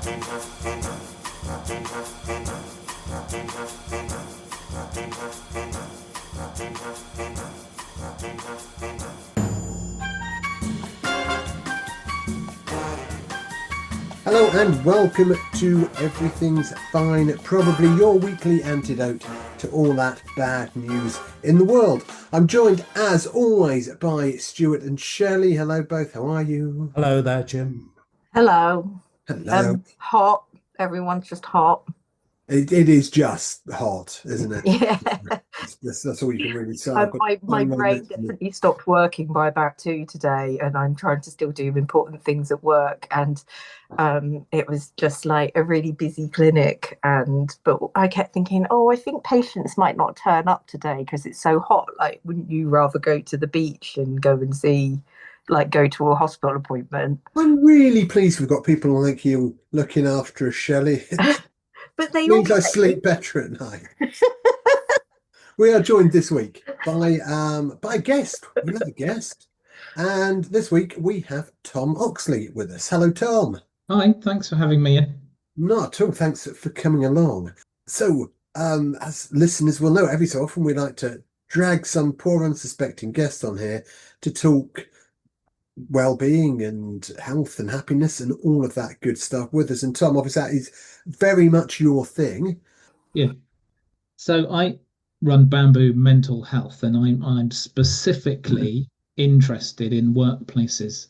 Hello and welcome to Everything's Fine, probably your weekly antidote to all that bad news in the world. I'm joined, as always, by Stuart and Shirley. Hello both, how are you? Hello there, Jim. Hello. Hello. Hot. Everyone's just hot. It is just hot, isn't it? Yeah. That's all you can really say. My brain definitely stopped working by about 2 today, and I'm trying to still do important things at work. And it was just like a really busy clinic. But I kept thinking, oh, I think patients might not turn up today because it's so hot. Like, wouldn't you rather go to the beach and go and see, like, go to a hospital appointment? I'm really pleased we've got people like you looking after us, Shelley. But they Means all I sleep better at night. We are joined this week by a guest. We love a guest. And this week we have Tom Oxley with us. Hello, Tom. Hi, thanks for having me in. Not at all. Thanks for coming along. So, as listeners will know, every so often we like to drag some poor unsuspecting guest on here to talk well-being and health and happiness and all of that good stuff with us. And Tom, obviously that is very much your thing. Yeah. So I run Bamboo Mental Health, and I'm specifically interested in workplaces.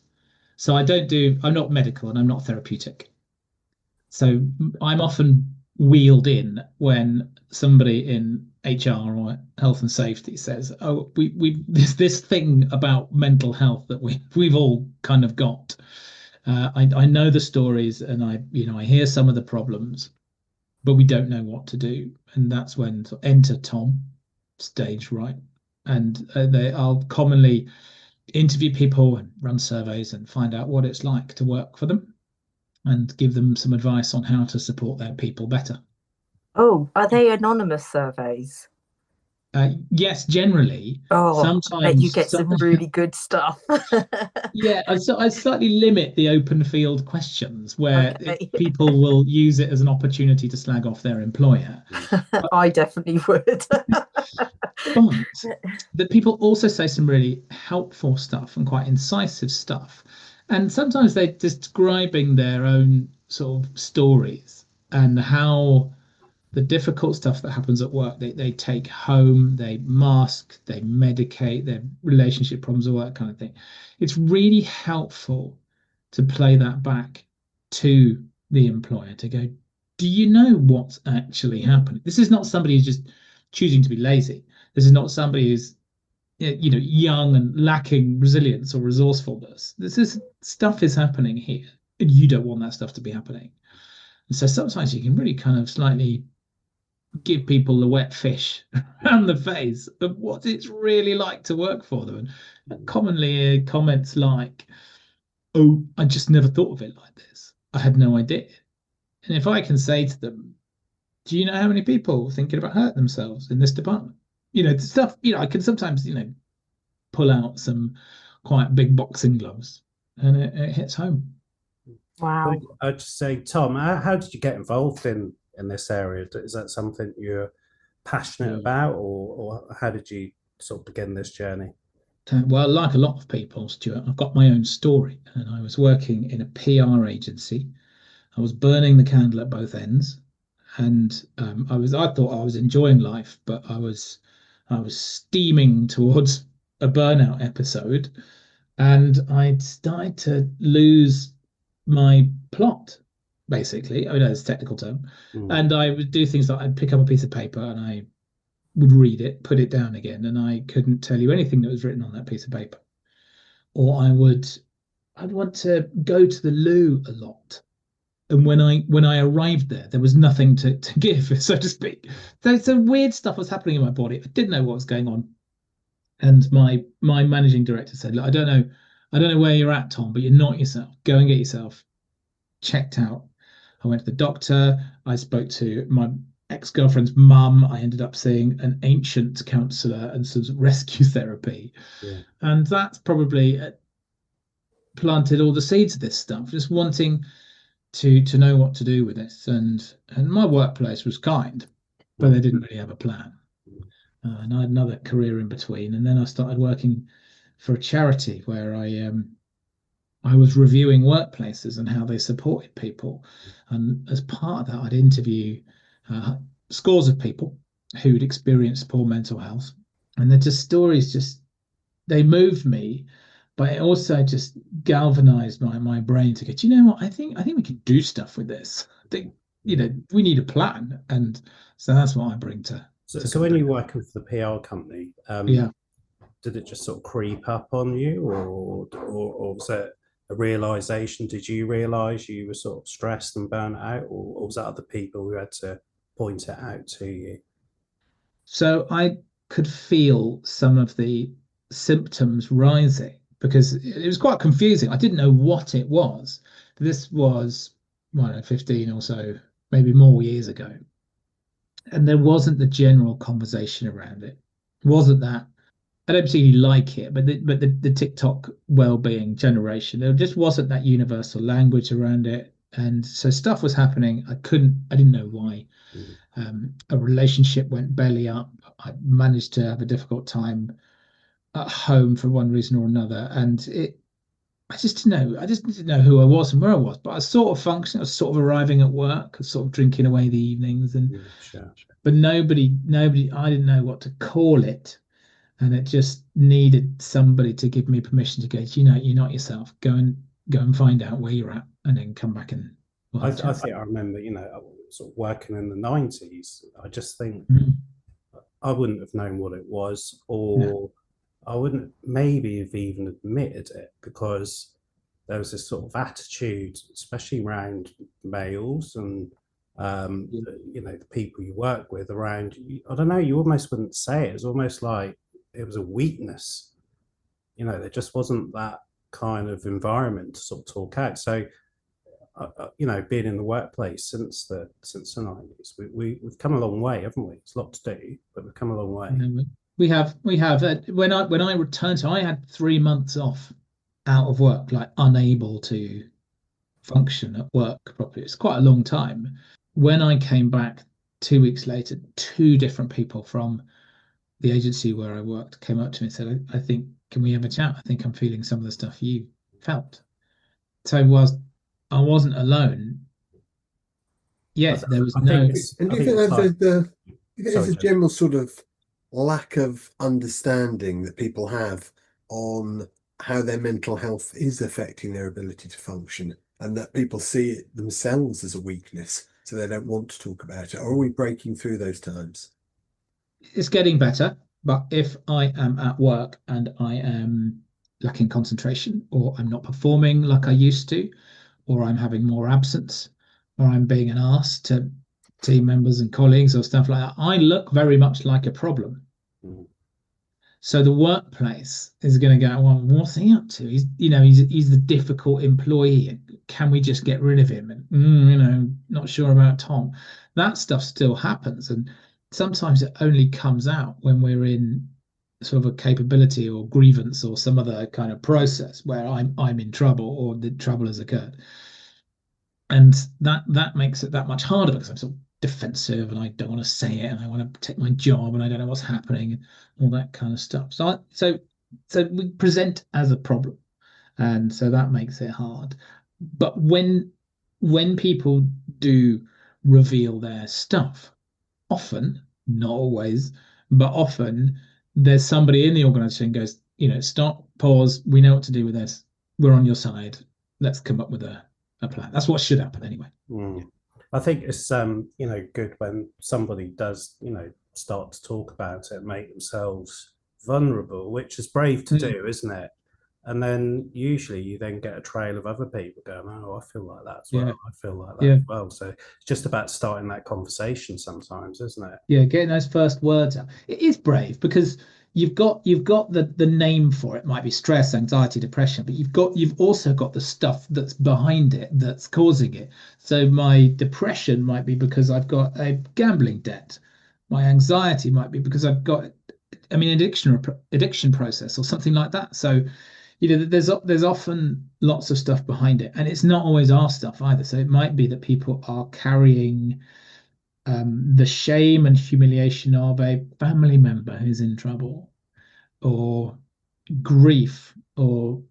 So I'm not medical and I'm not therapeutic. So I'm often wheeled in when somebody in HR or health and safety says, "Oh, there's this thing about mental health that we've all kind of got." I know the stories, and I hear some of the problems, but we don't know what to do, and that's when enter Tom, stage right, and I'll commonly interview people and run surveys and find out what it's like to work for them, and give them some advice on how to support their people better. Oh, are they anonymous surveys? Yes, generally. Oh, I bet you get some really good stuff. Yeah, I slightly limit the open field questions where Okay. people will use it as an opportunity to slag off their employer. I definitely would. But that people also say some really helpful stuff and quite incisive stuff. And sometimes they're describing their own sort of stories and how the difficult stuff that happens at work, they take home, they mask, they medicate their relationship problems at work, kind of thing. It's really helpful to play that back to the employer to go, do you know what's actually happening? This is not somebody who's just choosing to be lazy. This is not somebody who's young and lacking resilience or resourcefulness. Stuff is happening here, and you don't want that stuff to be happening. And so sometimes you can really kind of slightly give people the wet fish around the face of what it's really like to work for them. And commonly comments like, "Oh, I just never thought of it like this. I had no idea." And if I can say to them, "Do you know how many people thinking about hurting themselves in this department?" The stuff, I can sometimes, pull out some quite big boxing gloves, and it hits home. Wow. I'd just say, Tom, how did you get involved in this area? Is that something you're passionate about, or how did you sort of begin this journey? Well, like a lot of people, Stuart, I've got my own story, and I was working in a PR agency. I was burning the candle at both ends, and I thought I was enjoying life, but I was steaming towards a burnout episode, and I'd started to lose my plot, basically. I know it's a technical term. And I would do things like I'd pick up a piece of paper and I would read it, put it down again, and I couldn't tell you anything that was written on that piece of paper. Or I'd want to go to the loo a lot. And when I arrived there was nothing to give, so to speak. So some weird stuff was happening in my body. I didn't know what was going on. And my managing director said, "Look, I don't know where you're at, Tom, but you're not yourself. Go and get yourself checked out." I went to the doctor. I spoke to my ex-girlfriend's mum. I ended up seeing an ancient counsellor and some rescue therapy. Yeah. And that's probably planted all the seeds of this stuff, just wanting to know what to do with this. And my workplace was kind, but they didn't really have a plan. And I had another career in between, and then I started working for a charity where I was reviewing workplaces and how they supported people. And as part of that, I'd interview scores of people who'd experienced poor mental health, and they're just stories. They moved me, but it also just galvanized my brain to go, do you know what? I think we can do stuff with this. I think we need a plan, and so that's what I bring to. So when you're working for the PR company, Yeah. did it just sort of creep up on you, or was it a realization? Did you realize you were sort of stressed and burnt out, or was that other people who had to point it out to you? So I could feel some of the symptoms rising because it was quite confusing. I didn't know what it was. This was, I don't know, 15 or so, maybe more years ago. And there wasn't the general conversation around it. It wasn't that. I don't particularly like it, but the TikTok well-being generation, there just wasn't that universal language around it. And so stuff was happening. I didn't know why. A relationship went belly up. I managed to have a difficult time at home for one reason or another. And I just didn't know. I just didn't know who I was and where I was. But I was sort of functioning. I was sort of arriving at work, sort of drinking away the evenings, Sure. but nobody. I didn't know what to call it, and it just needed somebody to give me permission to go. You're not yourself. Go and find out where you're at, and then come back and. I think I remember, sort of working in the 90s. I just think I wouldn't have known what it was, or I wouldn't maybe have even admitted it, because there was this sort of attitude, especially around males and the people you work with around. I don't know. You almost wouldn't say it. It was almost like it was a weakness. There just wasn't that kind of environment to sort of talk out. So, being in the workplace since the 90s, we've come a long way, haven't we? It's a lot to do, but we've come a long way. We have. When I returned, so I had 3 months off out of work, like unable to function at work properly. It's quite a long time. When I came back 2 weeks later, two different people from the agency where I worked came up to me and said, I think, can we have a chat? I think I'm feeling some of the stuff you felt. So I wasn't alone. Yes, there was no. And do you think there's a general sort of lack of understanding that people have on how their mental health is affecting their ability to function, and that people see it themselves as a weakness, so they don't want to talk about it? Or are we breaking through those times? It's getting better, but if I am at work and I am lacking concentration, or I'm not performing like I used to, or I'm having more absence, or I'm being an arse to team members and colleagues or stuff like that, I look very much like a problem. So the workplace is going to go, well, what's he up to? He's the difficult employee. Can we just get rid of him? And not sure about Tom. That stuff still happens, and sometimes it only comes out when we're in sort of a capability or grievance or some other kind of process where I'm in trouble or the trouble has occurred, and that makes it that much harder because I'm sort of defensive and I don't want to say it and I want to protect my job and I don't know what's happening and all that kind of stuff. So we present as a problem, and so that makes it hard. But when people do reveal their stuff, often, not always, but often, there's somebody in the organization goes, stop, pause, we know what to do with this, we're on your side, let's come up with a plan. That's what should happen anyway. I think it's good when somebody does start to talk about it, make themselves vulnerable, which is brave to do, isn't it? And then usually you then get a trail of other people going, oh, I feel like that as well. I feel like that as well. So it's just about starting that conversation sometimes, isn't it? Yeah, getting those first words out. It is brave because you've got the name for it. Might be stress, anxiety, depression, but you've also got the stuff that's behind it that's causing it. So my depression might be because I've got a gambling debt. My anxiety might be because I've got addiction process or something like that. So there's often lots of stuff behind it, and it's not always our stuff either. So it might be that people are carrying the shame and humiliation of a family member who's in trouble, or grief, or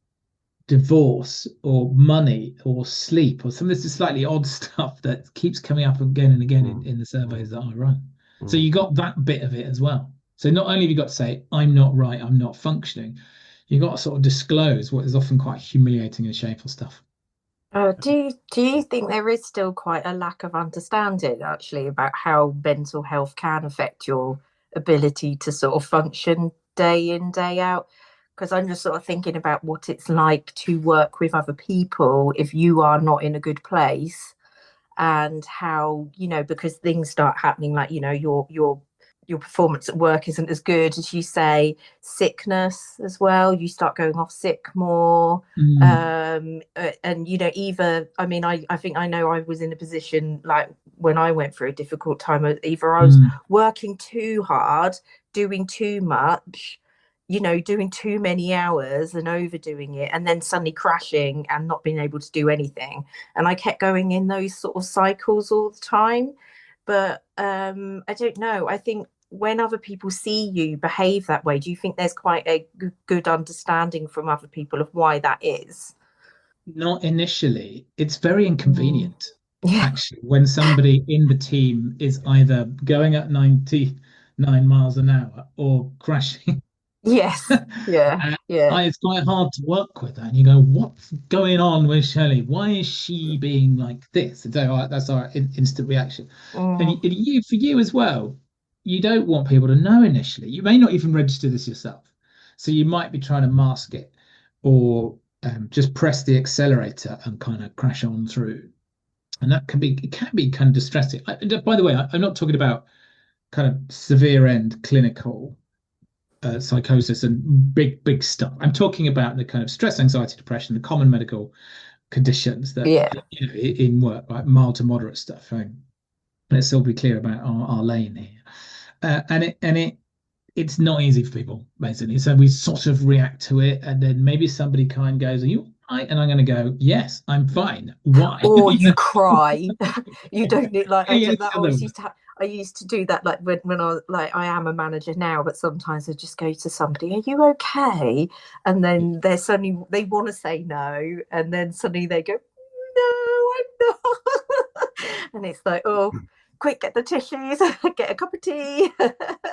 divorce, or money, or sleep, or some of this slightly odd stuff that keeps coming up again and again in the surveys that I run. So you got that bit of it as well. So not only have you got to say, I'm not right, I'm not functioning, you've got to sort of disclose what is often quite humiliating and shameful stuff. Do you think there is still quite a lack of understanding actually about how mental health can affect your ability to sort of function day in, day out? Because I'm just sort of thinking about what it's like to work with other people if you are not in a good place, and how, because things start happening, like, your performance at work isn't as good as you say, sickness as well, you start going off sick more. And either, I mean, I think I know I was in a position like when I went through a difficult time, either I was working too hard, doing too much, doing too many hours and overdoing it, and then suddenly crashing and not being able to do anything. And I kept going in those sort of cycles all the time. But I don't know. I think when other people see you behave that way, do you think there's quite a good understanding from other people of why that is? Not initially. It's very inconvenient, Yeah. actually, when somebody in the team is either going at 99 miles an hour or crashing. Yes. Yeah. Yeah. It's quite hard to work with that. And you go, what's going on with Shelley? Why is she being like this? And so, that's our instant reaction. And for you as well, you don't want people to know initially. You may not even register this yourself. So you might be trying to mask it, or just press the accelerator and kind of crash on through. And it can be kind of distressing. By the way, I'm not talking about kind of severe end clinical psychosis and big stuff. I'm talking about the kind of stress, anxiety, depression, the common medical conditions that in work, like mild to moderate stuff. Let's all be clear about our lane here. It's not easy for people, basically. So we sort of react to it, and then maybe somebody kind of goes, "Are you all right?" And I'm going to go, "Yes, I'm fine." Why? Or you cry. You don't need, like, I did that. I used to do that, like when I am a manager now, but sometimes I just go to somebody, "Are you okay?" And then they want to say no, and then suddenly they go, "No, I'm not." And it's like, oh, quick, get the tissues, get a cup of tea.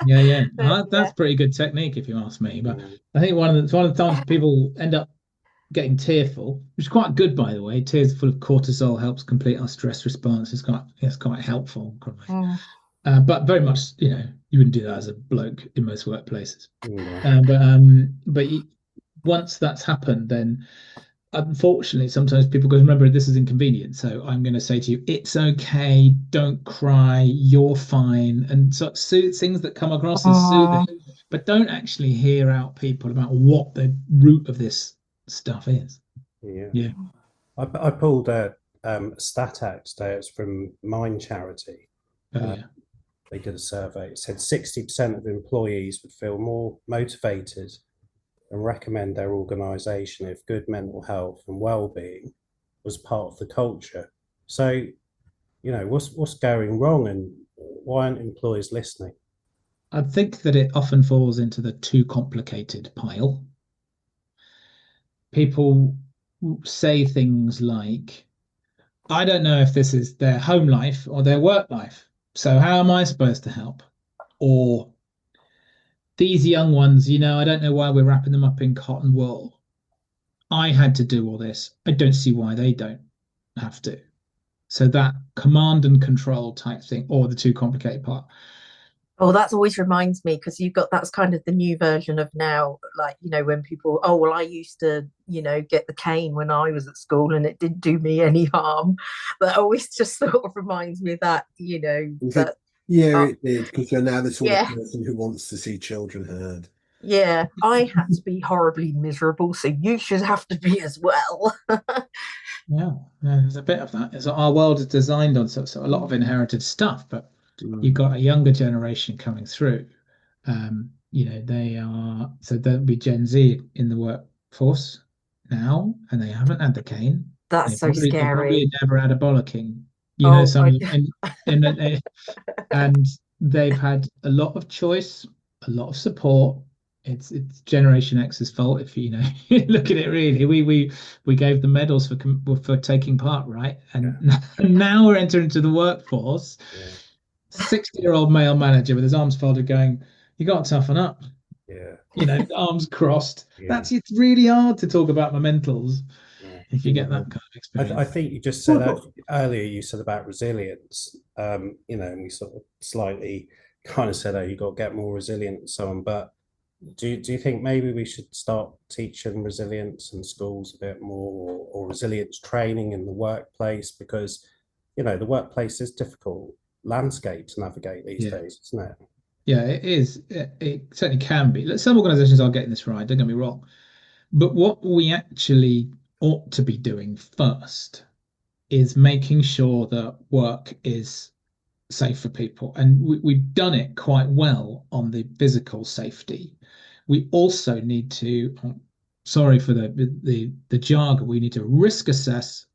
Yeah. That's pretty good technique, if you ask me. But I think one of the times people end up getting tearful, which is quite good, by the way. Tears full of cortisol helps complete our stress response. It's quite helpful. But very much, you wouldn't do that as a bloke in most workplaces. But once that's happened, then unfortunately, sometimes people go, remember, this is inconvenient. So I'm going to say to you, it's okay. Don't cry. You're fine. And so things that come across as soothing, but don't actually hear out people about what the root of this stuff is. Yeah. I pulled a stat out today. It's from Mind Charity. They did a survey. It said 60% of employees would feel more motivated and recommend their organisation if good mental health and well-being was part of the culture. So, what's going wrong, and why aren't employees listening? I think that it often falls into the too complicated pile. People say things like, I don't know if this is their home life or their work life, so how am I supposed to help? Or, these young ones, I don't know why we're wrapping them up in cotton wool. I had to do all this. I don't see why they don't have to. So that command and control type thing, or the too complicated part. Oh, that always reminds me, because that's kind of the new version of now, like, when people, oh, well, I used to, get the cane when I was at school and it didn't do me any harm. That always just sort of reminds me of that, that. It did, because you're now the sort of person who wants to see children heard. Yeah, I had to be horribly miserable, so you should have to be as well. Yeah, there's a bit of that. Our world is designed on so a lot of inherited stuff, but you've got a younger generation coming they are, so there'll be Gen Z in the workforce, now, and they haven't had the cane. That's so They probably scary. never had a bollocking. Oh, Some of them, and they've had a lot of choice, a lot of support. It's Generation X's fault if you look at it really. We gave them medals for taking part, right? And now we're entering into the workforce. 60-year-old male manager with his arms folded, going, "You got to toughen up." Arms crossed. It's really hard to talk about mementals if you get that kind of experience. I think you just said earlier, you said about resilience, and we sort of slightly kind of said, oh, you've got to get more resilient and so on. But do you think maybe we should start teaching resilience in schools a bit more, or resilience training in the workplace? Because, the workplace is difficult landscape to navigate these days, isn't it? Yeah, it is. It certainly can be. Some organizations are getting this right, don't get me wrong. But what we actually ought to be doing first is making sure that work is safe for people. And we've done it quite well on the physical safety. We also need to, sorry for the jargon, we need to risk assess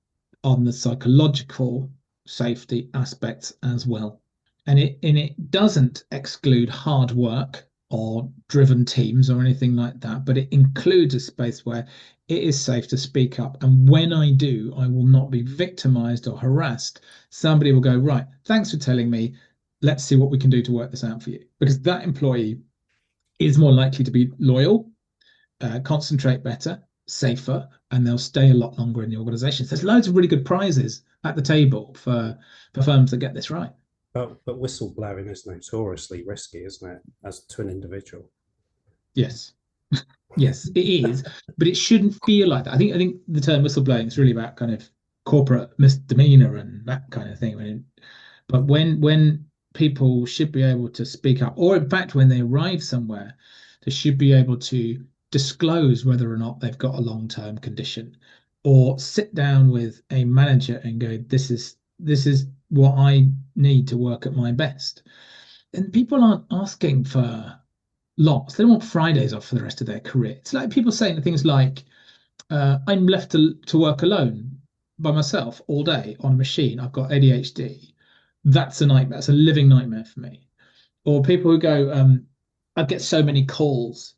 on the psychological safety aspects as well. And it doesn't exclude hard work or driven teams or anything like that, but it includes a space where it is safe to speak up. And when I do, I will not be victimized or harassed. Somebody will go, right, thanks for telling me. Let's see what we can do to work this out for you. Because that employee is more likely to be loyal, concentrate better, safer, and they'll stay a lot longer in the organizations. There's loads of really good prizes at the table for firms that get this right. But whistleblowing is notoriously risky, isn't it, as to an individual? Yes. Yes, it is, but it shouldn't feel like that. I think the term whistleblowing is really about kind of corporate misdemeanor and that kind of thing. But when people should be able to speak up, or in fact, when they arrive somewhere, they should be able to disclose whether or not they've got a long-term condition, or sit down with a manager and go, this is what I need to work at my best. And people aren't asking for lots. They don't want Fridays off for the rest of their career. It's like people saying things like, I'm left to work alone by myself all day on a machine. I've got ADHD. That's a nightmare. That's a living nightmare for me. Or people who go, I get so many calls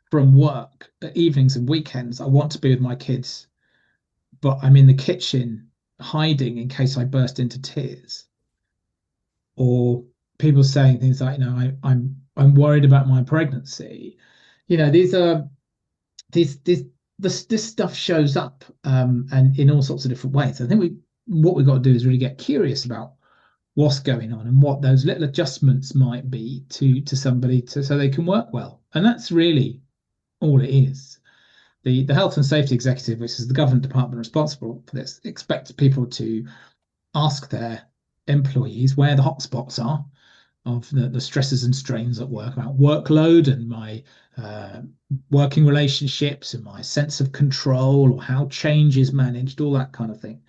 from work at evenings and weekends. I want to be with my kids, but I'm in the kitchen hiding in case I burst into tears. Or people saying things like, I'm worried about my pregnancy. This stuff shows up, and in all sorts of different ways. I think what we've got to do is really get curious about what's going on and what those little adjustments might be to somebody so they can work well. And that's really all it is. The health and safety executive, which is the government department responsible for this, expects people to ask their employees where the hotspots are of the stresses and strains at work, about workload and my working relationships and my sense of control, or how change is managed, all that kind of thing.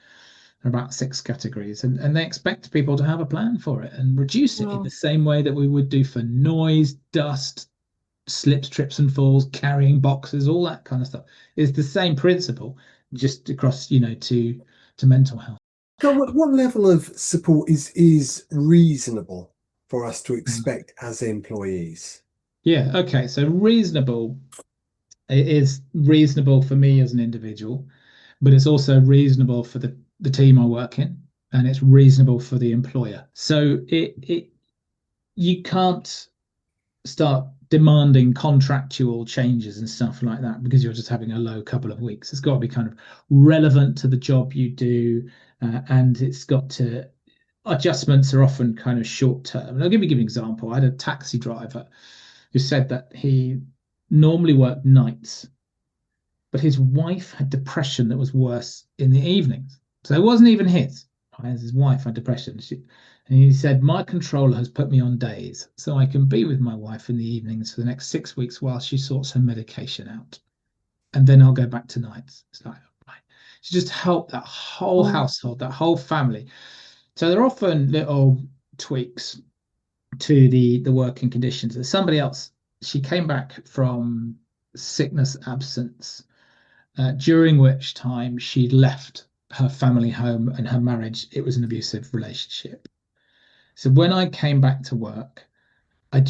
There are about 6 categories, and they expect people to have a plan for it and reduce it in the same way that we would do for noise, dust, slips, trips and falls, carrying boxes, all that kind of stuff. It's the same principle, just across, to mental health. So what level of support is reasonable for us to expect as employees? Yeah, okay. So reasonable, it is reasonable for me as an individual, but it's also reasonable for the team I work in, and it's reasonable for the employer. So you can't start demanding contractual changes and stuff like that because you're just having a low couple of weeks. It's got to be kind of relevant to the job you do, and it's got to, adjustments are often kind of short term. And I'll give you an example. I had a taxi driver who said that he normally worked nights, but his wife had depression that was worse in the evenings. So it wasn't even his. His wife had depression. And he said, my controller has put me on days so I can be with my wife in the evenings for the next 6 weeks while she sorts her medication out. And then I'll go back to nights. It's like, right. To just help that whole household, that whole family. So there are often little tweaks to the working conditions. There's somebody else, she came back from sickness absence, during which time she'd left her family home and her marriage. It was an abusive relationship. So when I came back to work, I'd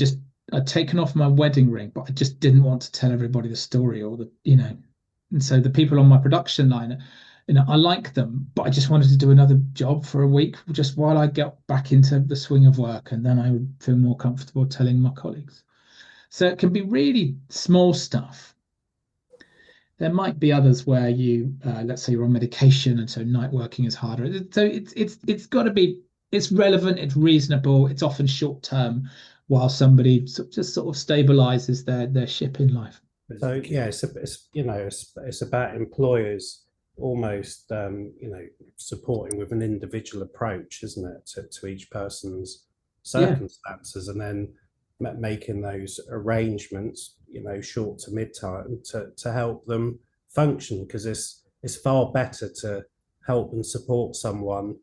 taken off my wedding ring, but I just didn't want to tell everybody the story or and so the people on my production line, I like them, but I just wanted to do another job for a week just while I get back into the swing of work, and then I would feel more comfortable telling my colleagues. So it can be really small stuff. There might be others where let's say you're on medication, and so night working is harder. So it's got to be, it's relevant, it's reasonable, it's often short term, while somebody just sort of stabilizes their ship in life. So yeah, it's about employers almost supporting with an individual approach, isn't it, to each person's circumstances, and then making those arrangements, short to mid time to help them function, because it's far better to help and support someone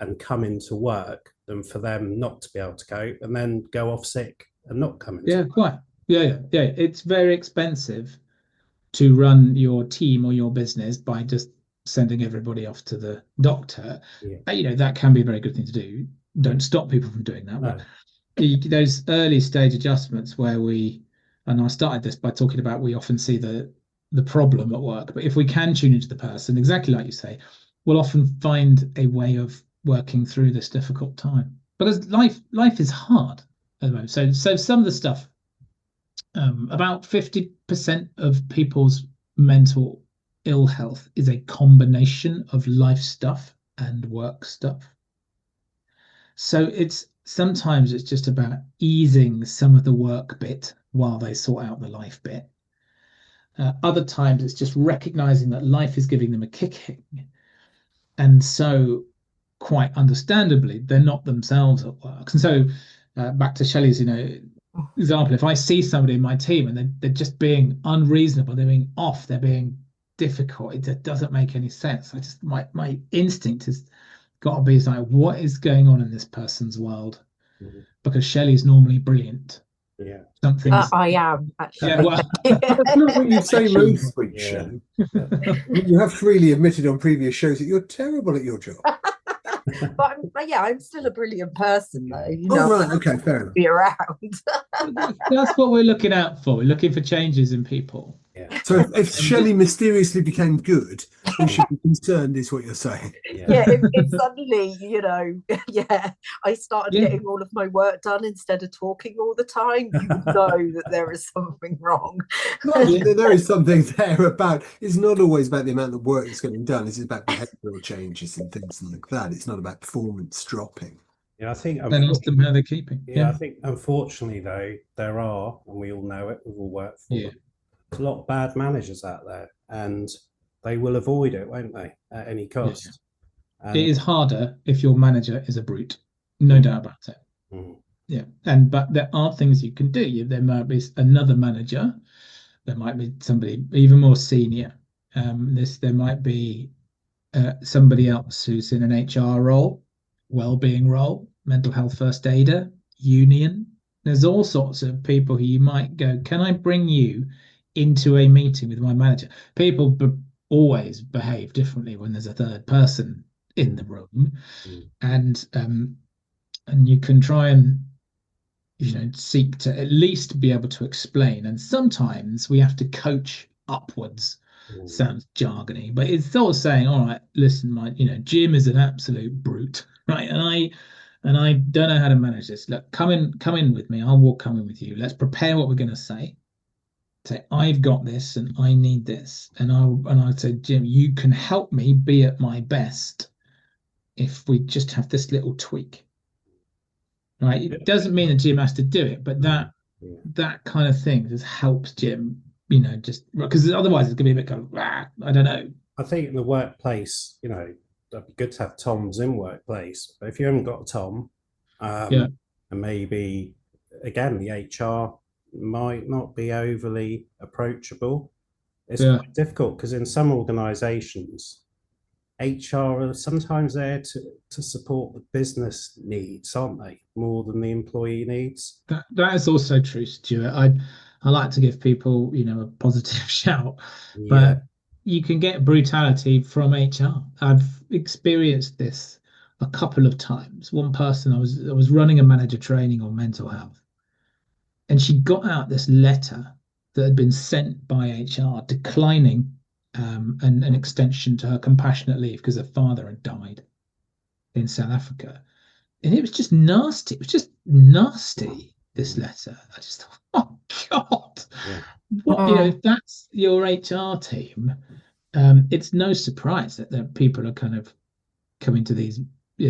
and come into work than for them not to be able to go and then go off sick and not come into work. Quite. Yeah. It's very expensive to run your team or your business by just sending everybody off to the doctor. That can be a very good thing to do. Don't stop people from doing that. No. But those early stage adjustments where and I started this by talking about, we often see the problem at work, but if we can tune into the person, exactly like you say, we'll often find a way of working through this difficult time, because life is hard at the moment. So some of the stuff, about 50% of people's mental ill health is a combination of life stuff and work stuff. So sometimes it's just about easing some of the work bit while they sort out the life bit. Other times it's just recognizing that life is giving them a kicking, and so quite understandably they're not themselves at work. And so back to Shelley's example, if I see somebody in my team and they're just being unreasonable, they're being off, they're being difficult, it doesn't make any sense. My instinct has got to be like, what is going on in this person's world? Mm-hmm. Because Shelley's normally brilliant. Yeah. I am actually. Yeah, well, That's not what you say most weeks, Shelley. You have freely admitted on previous shows that you're terrible at your job. But I'm still a brilliant person, though. Right, okay, fair enough. Be around. That's what we're looking out for. We're looking for changes in people. Yeah. So if Shelley mysteriously became good, we should be concerned, is what you're saying. If suddenly, I started getting all of my work done instead of talking all the time, you would know that there is something wrong. There is something there about, it's not always about the amount of work that's getting done, it's about behavioural changes and things like that. It's not about performance dropping. Yeah, I think. Then ask them how they're keeping. I think unfortunately though, there are, and we all know it, we've all worked for them, a lot of bad managers out there, and they will avoid it, won't they, at any cost? It is harder if your manager is a brute, no doubt about it. But there are things you can do. There might be another manager, there might be somebody even more senior, there might be somebody else who's in an HR role, well-being role, mental health first aider, union. There's all sorts of people who you might go, can I bring you into a meeting with my manager? People always behave differently when there's a third person in the room, and you can try and seek to at least be able to explain. And sometimes we have to coach upwards. Sounds jargony, but it's sort of saying, all right, listen, Jim is an absolute brute, right? And I don't know how to manage this. Look, come in with me. I'll come in with you. Let's prepare what we're going to say. Say, I've got this and I need this. And I'd say, Jim, you can help me be at my best if we just have this little tweak. Right? It doesn't mean that Jim has to do it, but that kind of thing just helps Jim, just because otherwise it's going to be a bit kind of, I don't know. I think in the workplace, it'd be good to have Toms in workplace, but if you haven't got a Tom, and maybe again the HR might not be overly approachable, it's quite difficult, because in some organizations HR are sometimes there to support the business needs, aren't they, more than the employee needs? That is also true, Stuart. I like to give people a positive shout, but you can get brutality from HR. I've experienced this a couple of times. One person, I was running a manager training on mental health, and she got out this letter that had been sent by HR declining an extension to her compassionate leave because her father had died in South Africa. And it was just nasty. It was just nasty, this letter. I just thought, oh God, what, if that's your HR team, it's no surprise that people are kind of coming to these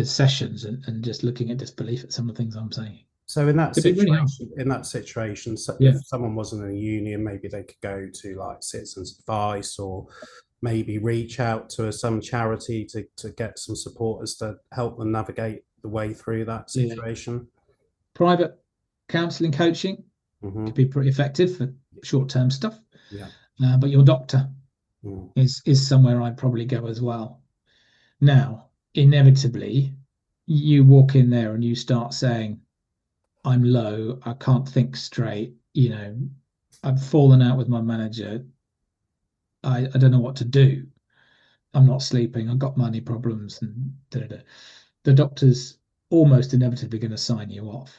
sessions and just looking at disbelief at some of the things I'm saying. So in that Really situation, so if someone wasn't in a union, maybe they could go to like Citizens Advice, or maybe reach out to some charity to get some supporters to help them navigate the way through that situation. Private counselling, coaching could be pretty effective for short-term stuff. But your doctor is somewhere I'd probably go as well. Now, inevitably, you walk in there and you start saying, I'm low, I can't think straight, I've fallen out with my manager, I don't know what to do, I'm not sleeping, I've got money problems, and the doctor's almost inevitably going to sign you off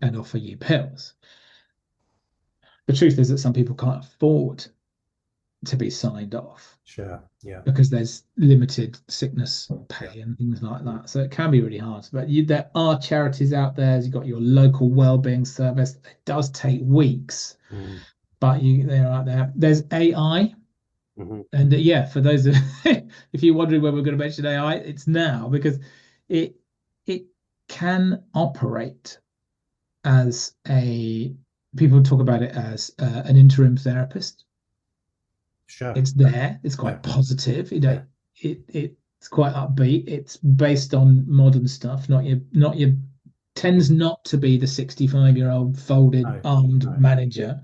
and offer you pills. The truth is that some people can't afford to be signed off. Because there's limited sickness pay and things like that. So it can be really hard. But there are charities out there. You've got your local wellbeing service. It does take weeks, but they're out there. There's AI. And for those if you're wondering when we're going to mention AI, it's now, because it can operate as people talk about it as an interim therapist. It's there. It's quite positive. It's quite upbeat. It's based on modern stuff. Not your tends not to be the 65-year-old folded armed manager,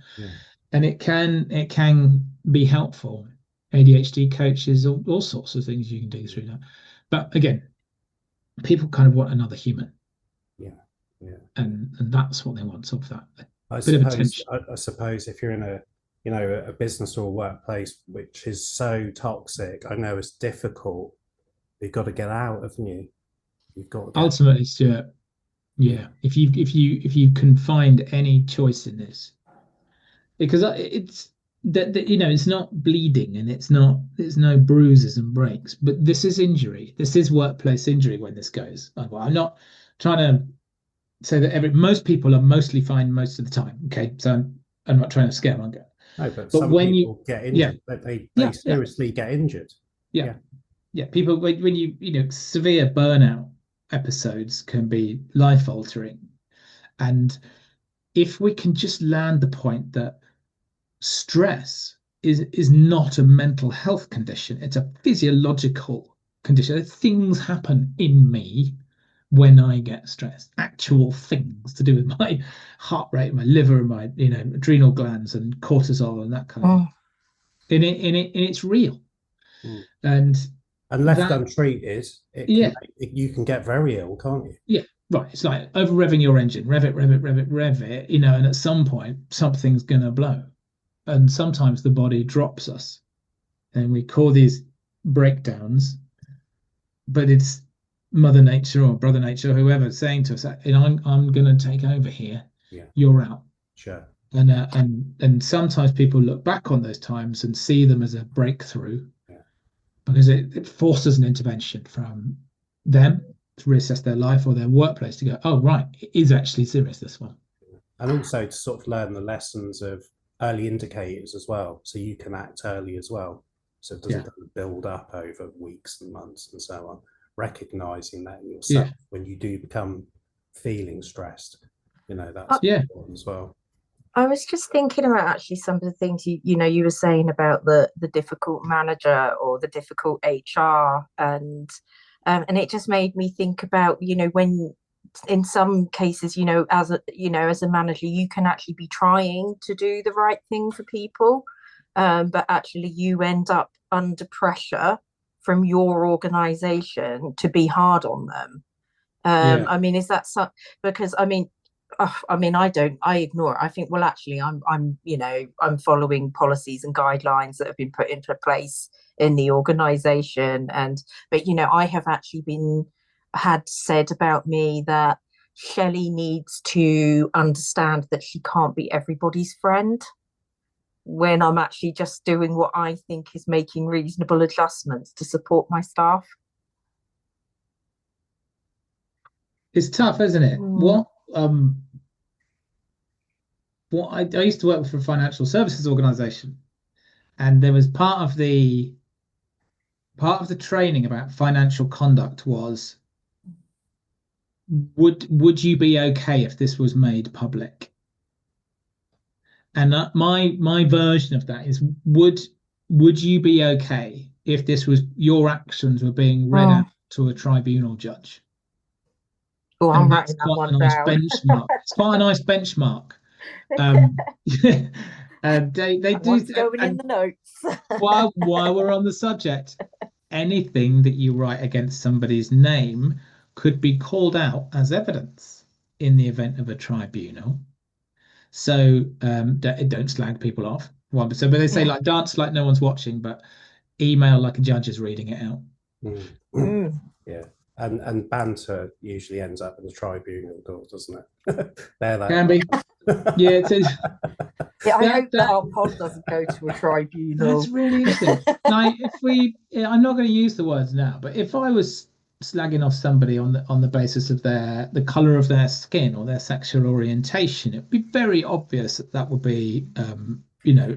and it can be helpful. ADHD coaches, all sorts of things you can do through that. But again, people kind of want another human. And that's what they want. Sort of that. I suppose if you're in a business or a workplace which is so toxic, I know it's difficult. You've got to get out, haven't you? You've got to ultimately, Stuart. If you can find any choice in this, because it's that it's not bleeding and there's no bruises and breaks, but this is injury. This is workplace injury when this goes. I'm not trying to say that most people are mostly fine most of the time. Okay, so I'm not trying to scaremonger. No, but some when people get injured, they seriously get injured. People when you severe burnout episodes can be life altering, and if we can just land the point that stress is not a mental health condition, it's a physiological condition. Things happen in me when I get stressed, actual things to do with my heart rate, my liver, my adrenal glands, and cortisol and that kind of thing. And it's real. And left untreated, you can get very ill, can't you? Yeah, right. It's like over revving your engine, rev it, and at some point something's gonna blow. And sometimes the body drops us, and we call these breakdowns, but it's Mother Nature or Brother Nature, whoever, saying to us, I'm going to take over here. You're out. And sometimes people look back on those times and see them as a breakthrough, because it forces an intervention from them to reassess their life or their workplace to go, oh right, it is actually serious, this one. And also to sort of learn the lessons of early indicators as well, so you can act early as well, so it doesn't build up over weeks and months and so on. Recognizing that in yourself when you do become feeling stressed, that's important as well. I was just thinking about actually some of the things you were saying about the difficult manager or the difficult HR, and it just made me think about when in some cases as a manager you can actually be trying to do the right thing for people, but actually you end up under pressure from your organization to be hard on them. I mean, is that because I mean, I ignore it. I think, well, actually, I'm following policies and guidelines that have been put into place in the organization. But, I have actually had said about me that Shelley needs to understand that she can't be everybody's friend, when I'm actually just doing what I think is making reasonable adjustments to support my staff. It's tough, isn't it? I used to work for a financial services organization, and there was part of the training about financial conduct was, would you be okay if this was made public? And my version of that is, would you be okay if this was, your actions were being read out to a tribunal judge? Oh, I'm And writing that's that one quite a nice down. benchmark. It's quite a nice benchmark. They do going in the notes. while we're on the subject, anything that you write against somebody's name could be called out as evidence in the event of a tribunal. So don't slag people off. But they say, like, dance like no one's watching, but email like a judge is reading it out. Yeah. And banter usually ends up in the tribunal court, doesn't it? Can be. Yeah, it is. Yeah, I hope that our pod doesn't go to a tribunal. That's really interesting. Now, I'm not going to use the words now, but if I was slagging off somebody on the basis of the color of their skin or their sexual orientation, it'd be very obvious that would be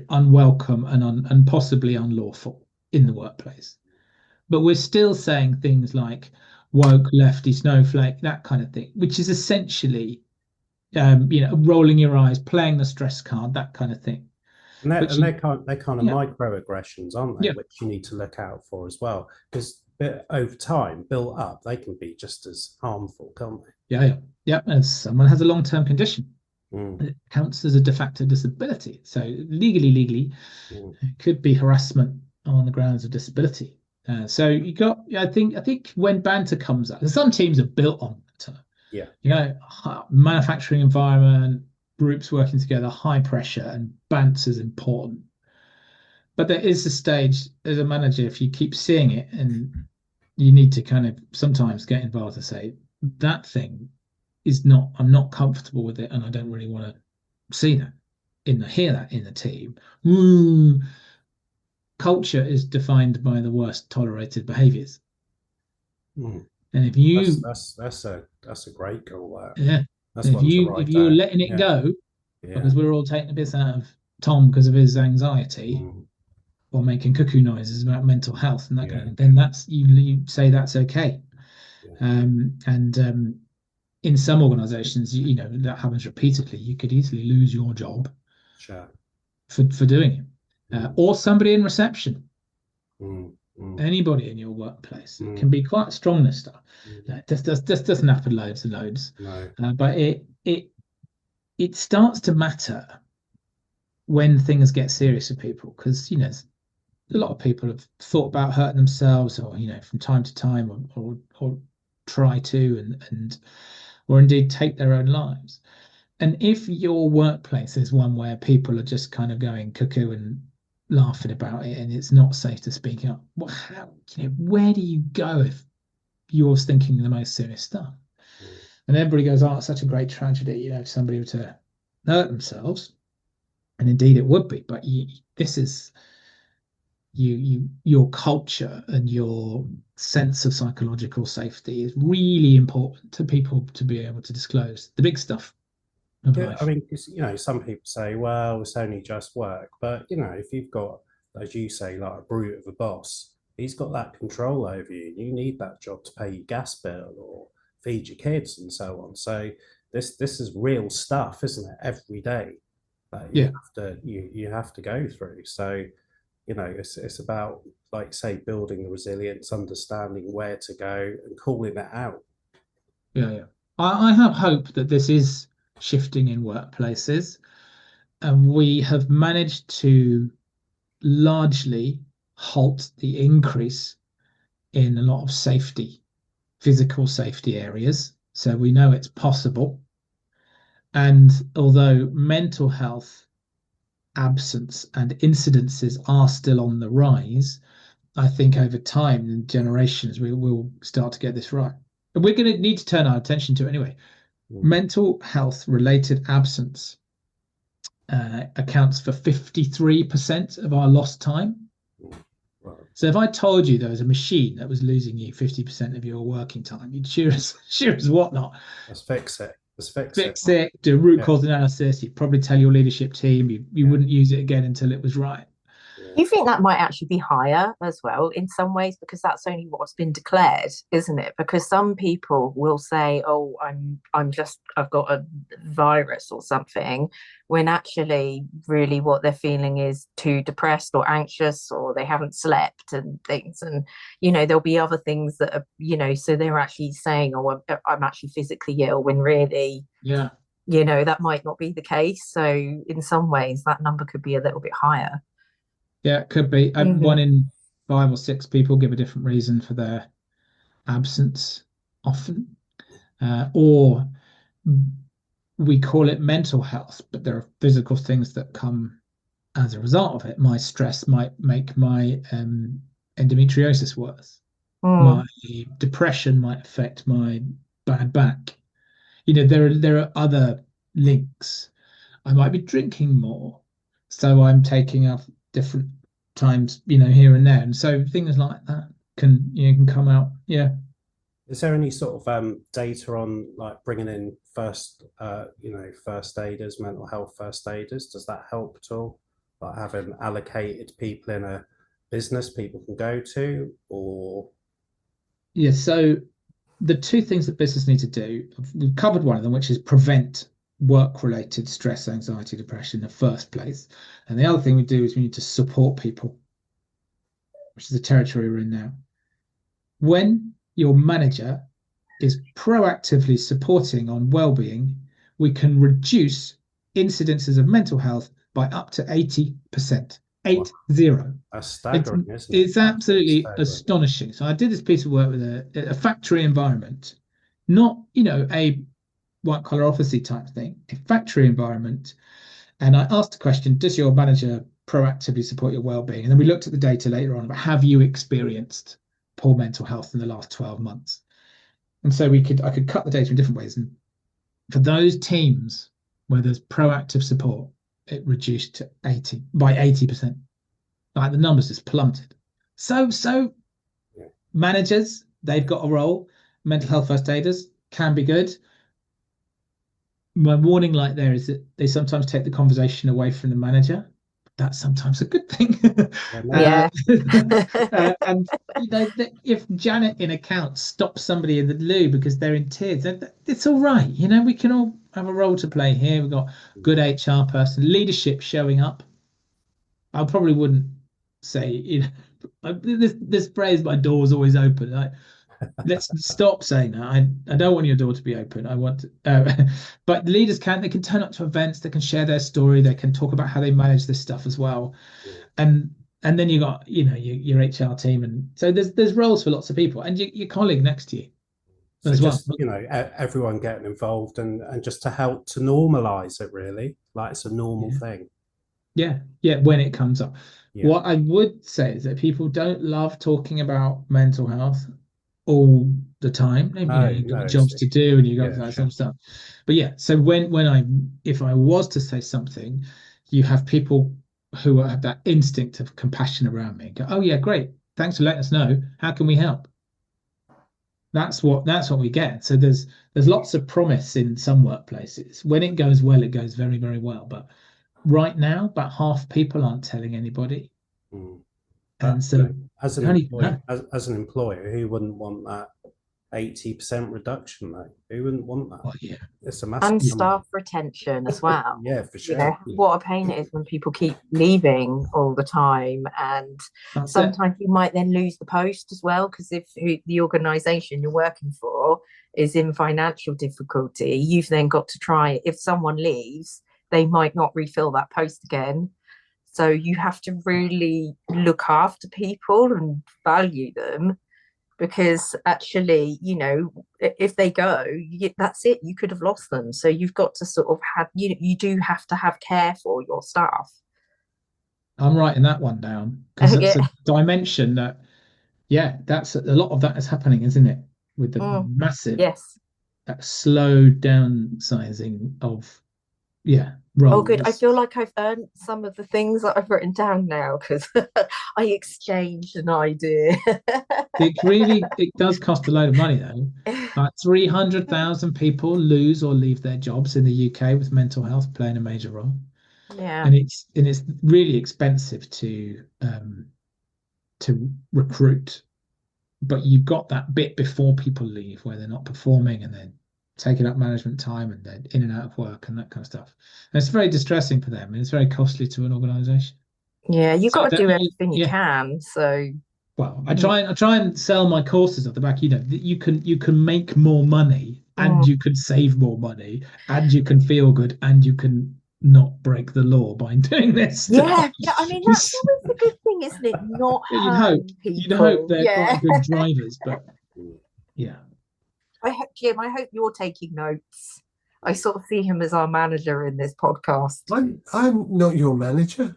unwelcome and possibly unlawful in the workplace. But we're still saying things like woke, lefty, snowflake, that kind of thing, which is essentially rolling your eyes, playing the stress card, that kind of thing. And they're kind of microaggressions, aren't they? Yeah. Which you need to look out for as well, because over time, built up, they can be just as harmful, can't they? Yeah. As someone has a long-term condition, it counts as a de facto disability. So legally, it could be harassment on the grounds of disability. So you got, I think when banter comes up, some teams are built on banter. Yeah. Manufacturing environment, groups working together, high pressure, and banter is important. But there is a stage as a manager, if you keep seeing it, and you need to kind of sometimes get involved to say, that thing is not, I'm not comfortable with it, and I don't really want to see that, hear that in the team. Culture is defined by the worst tolerated behaviors. And if you that's a great goal. Yeah. If you're letting it go because we're all taking a piss out of Tom because of his anxiety, or making cuckoo noises about mental health and that kind of thing, then that's you say that's okay. In some organizations, that happens repeatedly. You could easily lose your job for doing it, or somebody in reception. Anybody in your workplace. It can be quite strong, this stuff. This doesn't happen loads and loads. No. But it starts to matter when things get serious for people, because a lot of people have thought about hurting themselves, or from time to time, or try to, and or indeed take their own lives. And if your workplace is one where people are just kind of going cuckoo and laughing about it, and it's not safe to speak up, where do you go if you're thinking the most serious stuff? And everybody goes, oh, it's such a great tragedy, if somebody were to hurt themselves. And indeed it would be, but this is your culture and your sense of psychological safety is really important to people to be able to disclose the big stuff. I mean, some people say, well, it's only just work, but if you've got, as you say, like a brute of a boss, he's got that control over you. You need that job to pay your gas bill or feed your kids and so on. So this is real stuff, isn't it? Every day that you have to go through. So it's about, like, say, building the resilience, understanding where to go, and calling it out. I have hope that this is shifting in workplaces, and we have managed to largely halt the increase in a lot of physical safety areas. So we know it's possible. And although mental health absence and incidences are still on the rise, I think over time and generations we will start to get this right. And we're going to need to turn our attention to it anyway. Mental health related absence accounts for 53% of our lost time. So if I told you there was a machine that was losing you 50% of your working time, you'd sure as whatnot. Let's fix it. Fix it, do root cause analysis. You'd probably tell your leadership team you wouldn't use it again until it was right. You think that might actually be higher as well in some ways, because that's only what's been declared, isn't it? Because some people will say, "Oh, I've got a virus or something," when actually, really, what they're feeling is too depressed or anxious, or they haven't slept and things. And there'll be other things that are, so they're actually saying, "Oh, I'm actually physically ill," when really, that might not be the case. So in some ways, that number could be a little bit higher. Yeah, it could be. 1 in 5 or 6 people give a different reason for their absence often. Or we call it mental health, but there are physical things that come as a result of it. My stress might make my endometriosis worse. My depression might affect my bad back. There are other links. I might be drinking more, so I'm taking up different times, here and there, and so things like that can come out. Is there any sort of data on like bringing in first aiders, mental health first aiders? Does that help at all? Like having allocated people in a business people can go to, or so the 2 things that business need to do, we've covered one of them, which is prevent work-related stress, anxiety, depression in the first place. And the other thing we do is we need to support people, which is the territory we're in now. When your manager is proactively supporting on well-being, we can reduce incidences of mental health by up to 80%. 80. That's staggering, isn't it? It's absolutely astonishing. So I did this piece of work with a factory environment, not a white collar officey type thing, a factory environment. And I asked the question, does your manager proactively support your well-being? And then we looked at the data later on about, have you experienced poor mental health in the last 12 months? And so I could cut the data in different ways. And for those teams where there's proactive support, it reduced to 80%. Like the numbers just plummeted. So managers, they've got a role. Mental health first aiders can be good. My warning light there is that they sometimes take the conversation away from the manager. That's sometimes a good thing. And if Janet in accounts stops somebody in the loo because they're in tears, it's all right. We can all have a role to play here. We've got good HR person, leadership showing up. I probably wouldn't say, this phrase, my door's always open. Let's stop saying that. I don't want your door to be open. I want but leaders they can turn up to events, they can share their story, they can talk about how they manage this stuff as well. And then you got your HR team, and so there's roles for lots of people, and your colleague next to you as well. Everyone getting involved and just to help to normalize it, really, like it's a normal thing. When it comes up. What I would say is that people don't love talking about mental health all the time. You've got jobs to do and you've got that sort of stuff. But so if I was to say something, you have people who have that instinct of compassion around me. Go, oh yeah, great. Thanks for letting us know. How can we help? That's what we get. So there's lots of promise in some workplaces. When it goes well, it goes very, very well. But right now, about half people aren't telling anybody. And so as an employer, who wouldn't want that 80% reduction though? Who wouldn't want that? Well, it's a massive and staff retention as well. For sure. What a pain it is when people keep leaving all the time, and sometimes you might then lose the post as well, because if the organisation you're working for is in financial difficulty, you've then got to try. If someone leaves, they might not refill that post again. So you have to really look after people and value them, because actually, if they go, that's it. You could have lost them. So you've got to sort of have, you do have to have care for your staff. I'm writing that one down because that's Yeah. a dimension that, that's a lot of that is happening, isn't it? With the massive, Yes. that slow downsizing of, roles. Oh, good. I feel like I've earned some of the things that I've written down now because I exchanged an idea. It does cost a load of money though. 300,000 people lose or leave their jobs in the UK with mental health playing a major role. Yeah. And it's really expensive to recruit, but you've got that bit before people leave where they're not performing and then taking up management time and they're in and out of work and that kind of stuff. And it's very distressing for them and it's very costly to an organisation. Yeah, you've got to do definitely, everything you can. So well, I try and sell my courses at the back, that you can make more money and you can save more money and you can feel good and you can not break the law by doing this stuff. Yeah. I mean, that's always a good thing, isn't it? Not you'd hope they're quite good drivers, but yeah. Jim, I hope you're taking notes. I sort of see him as our manager in this podcast. I'm not your manager.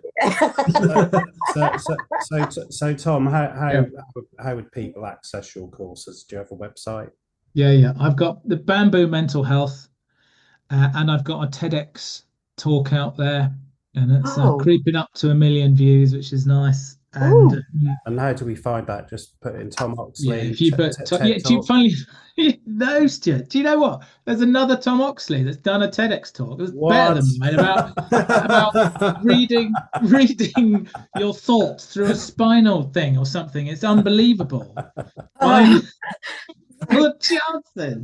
So Tom, how would people access your courses? Do you have a website? Yeah. I've got the Bamboo Mental Health, and I've got a TEDx talk out there, and it's creeping up to 1 million views, which is nice. And how do we find that? Just put in Tom Oxley. Yeah, if you put no, Stuart, do you know what? There's another Tom Oxley that's done a TEDx talk. It's better than mine about reading your thoughts through a spinal thing or something. It's unbelievable. Good chances.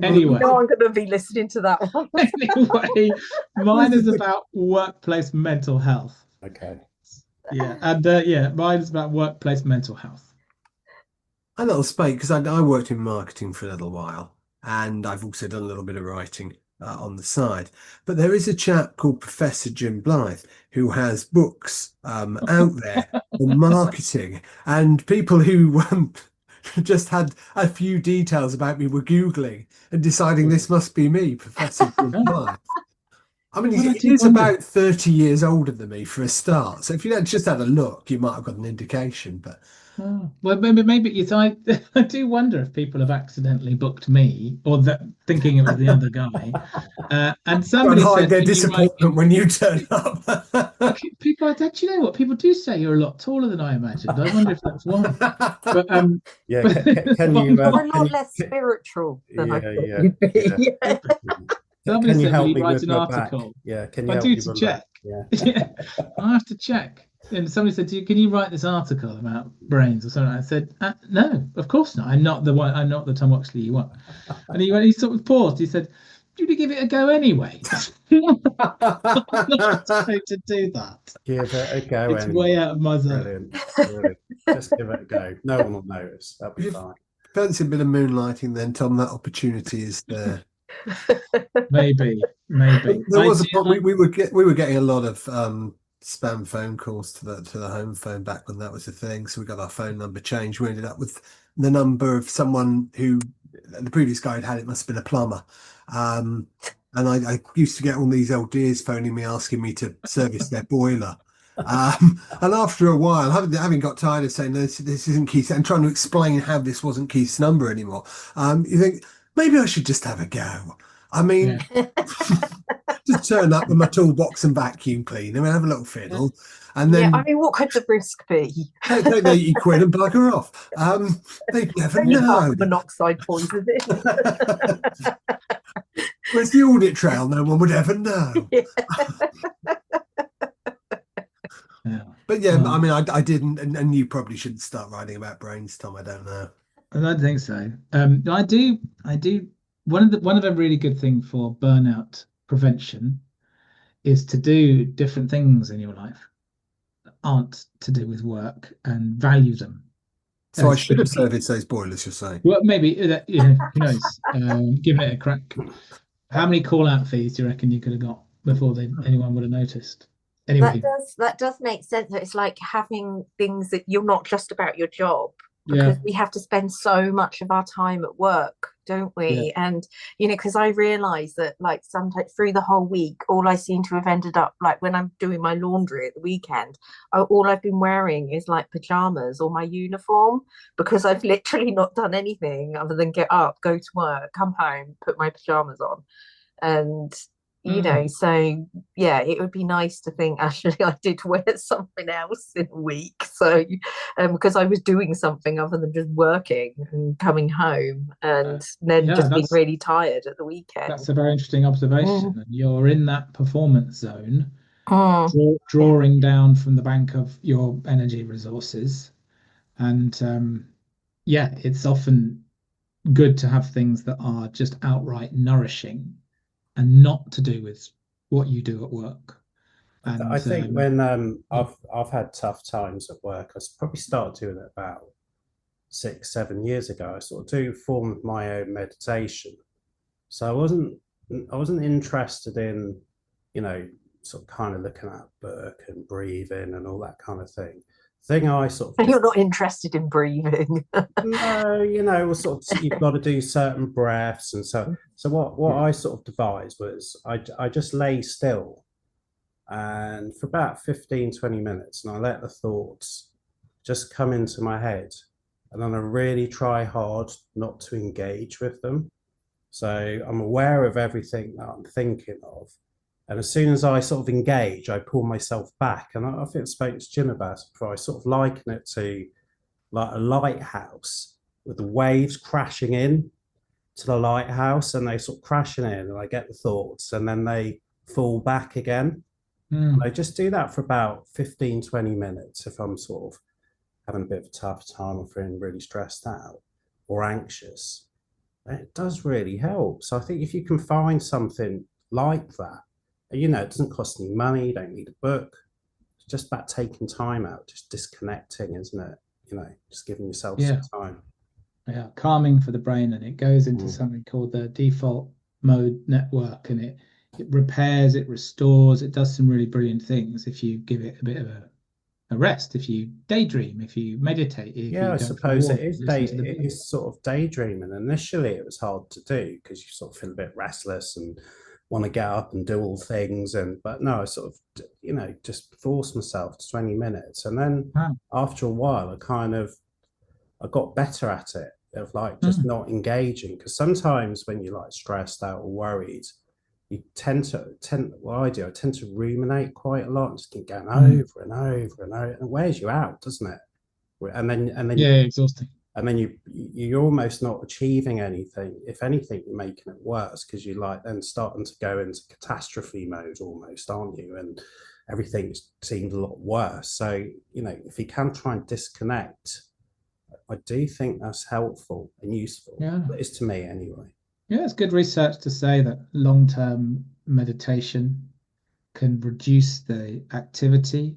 Anyway, I'm going to be listening to that one. Anyway, mine is about workplace mental health. Okay. Yeah, and mine is about workplace mental health. A little spate because I worked in marketing for a little while, and I've also done a little bit of writing on the side. But there is a chap called Professor Jim Blythe who has books out there on marketing, and people who just had a few details about me were Googling and deciding this must be me, Professor Jim Blythe. I mean, he is about 30 years older than me for a start. So if you had just had a look, you might have got an indication. But well, maybe it's, I do wonder if people have accidentally booked me or that thinking it was the other guy. And somebody said their disappointment when you turn up. People, do you know what? People do say you're a lot taller than I imagined. I wonder if that's why. But can you? We're a lot less spiritual than I thought you'd be. Can you help me write with an article? Back? Yeah, can you? I do to check. Yeah, I have to check. And somebody said, "Can you write this article about brains or something?" I said, "No, of course not. I'm not the one. I'm not the Tom Oxley you want." And he sort of paused. He said, "Do you give it a go anyway?" I'm not going to do that. Give it a go. It's anyway. Way out of my zone. Brilliant. Just give it a go. No one will notice. That'll be fine. Fancy a bit of moonlighting, then, Tom. That opportunity is there. Maybe. There was a point. We were getting a lot of spam phone calls to the home phone back when that was a thing. So we got our phone number changed. We ended up with the number of someone who the previous guy had. It must have been a plumber. And I used to get all these old dears phoning me asking me to service their boiler. And after a while, having got tired of saying this isn't Keith's and trying to explain how this wasn't Keith's number anymore, you think maybe I should just have a go. I mean, just turn up with my toolbox and vacuum cleaner and have a little fiddle, and then I mean, what could the risk be? take £80 and bugger off. They'd never know. Carbon monoxide poisoning. Where's the audit trail? No one would ever know. But I mean, I didn't, and you probably shouldn't start writing about brains, Tom. I don't know. I don't think so. I do. One of the really good thing for burnout prevention is to do different things in your life that aren't to do with work and value them. So I should have serviced those boilers, you're saying? Well, maybe who knows? Giving it a crack. How many call-out fees do you reckon you could have got before anyone would have noticed? Anyway, that does make sense. It's like having things that you're not just about your job. because we have to spend so much of our time at work, don't we? And because I realize that, like, sometimes through the whole week, all I seem to have ended up, like, when I'm doing my laundry at the weekend, all I've been wearing is like pajamas or my uniform, because I've literally not done anything other than get up, go to work, come home, put my pajamas on. And so yeah, it would be nice to think actually I did wear something else in a week, so because I was doing something other than just working and coming home, and then just being really tired at the weekend. That's a very interesting observation. You're in that performance zone, drawing down from the bank of your energy resources, and it's often good to have things that are just outright nourishing and not to do with what you do at work. And I think when I've had tough times at work, I probably started doing it about 6-7 years ago. I sort of formed my own meditation. So I wasn't interested in, sort of kind of looking at a book and breathing and all that kind of thing. You're not interested in breathing. No, sort of, you've got to do certain breaths, and so what I sort of devised was I just lay still, and for about 15-20 minutes, and I let the thoughts just come into my head, and then I really try hard not to engage with them. So I'm aware of everything that I'm thinking of. And as soon as I sort of engage, I pull myself back. And I think I spoke to Jim about it before. I sort of liken it to like a lighthouse with the waves crashing in to the lighthouse, and they sort of crashing in, and I get the thoughts, and then they fall back again. And I just do that for about 15-20 minutes if I'm sort of having a bit of a tough time or feeling really stressed out or anxious. It does really help. So I think if you can find something like that, it doesn't cost any money, you don't need a book. It's just about taking time out, just disconnecting, isn't it? Just giving yourself some time. Yeah, calming for the brain, and it goes into something called the default mode network, and it repairs, it restores, it does some really brilliant things if you give it a bit of a rest, if you daydream, if you meditate, if you I don't suppose it it is sort of daydreaming. Initially it was hard to do because you sort of feel a bit restless and want to get up and do all things, but no, I sort of just forced myself to 20 minutes, and then after a while I got better at it, of like just not engaging, because sometimes when you're like stressed out or worried, you I tend to ruminate quite a lot and just keep going over and over and over, and it wears you out, doesn't it? And then exhausting. And then you're almost not achieving anything. If anything, you're making it worse, because you're like then starting to go into catastrophe mode almost, aren't you? And everything seems a lot worse. So, if you can try and disconnect, I do think that's helpful and useful. Yeah. It's to me anyway. Yeah, it's good research to say that long-term meditation can reduce the activity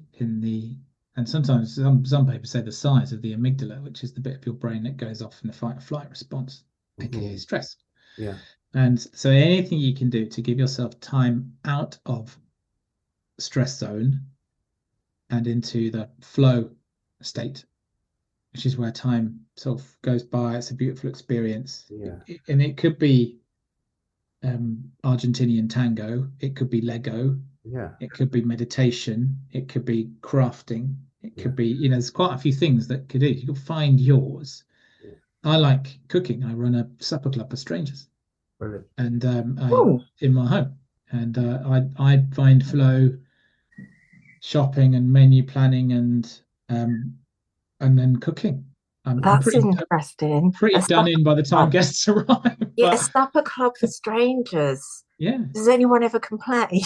and sometimes some papers say the size of the amygdala, which is the bit of your brain that goes off in the fight or flight response, aka stress. Yeah. And so anything you can do to give yourself time out of stress zone and into the flow state, which is where time sort of goes by. It's a beautiful experience. Yeah. And it could be Argentinian tango. It could be Lego. Yeah. It could be meditation. It could be crafting. It could be, there's quite a few things that could do. You could find yours. Yeah. I like cooking. I run a supper club for strangers. Brilliant. And in my home. And I find flow shopping and menu planning and then cooking. That's interesting. Pretty done in by the time guests arrive. Yeah, a supper club for strangers. Yeah. Does anyone ever complain?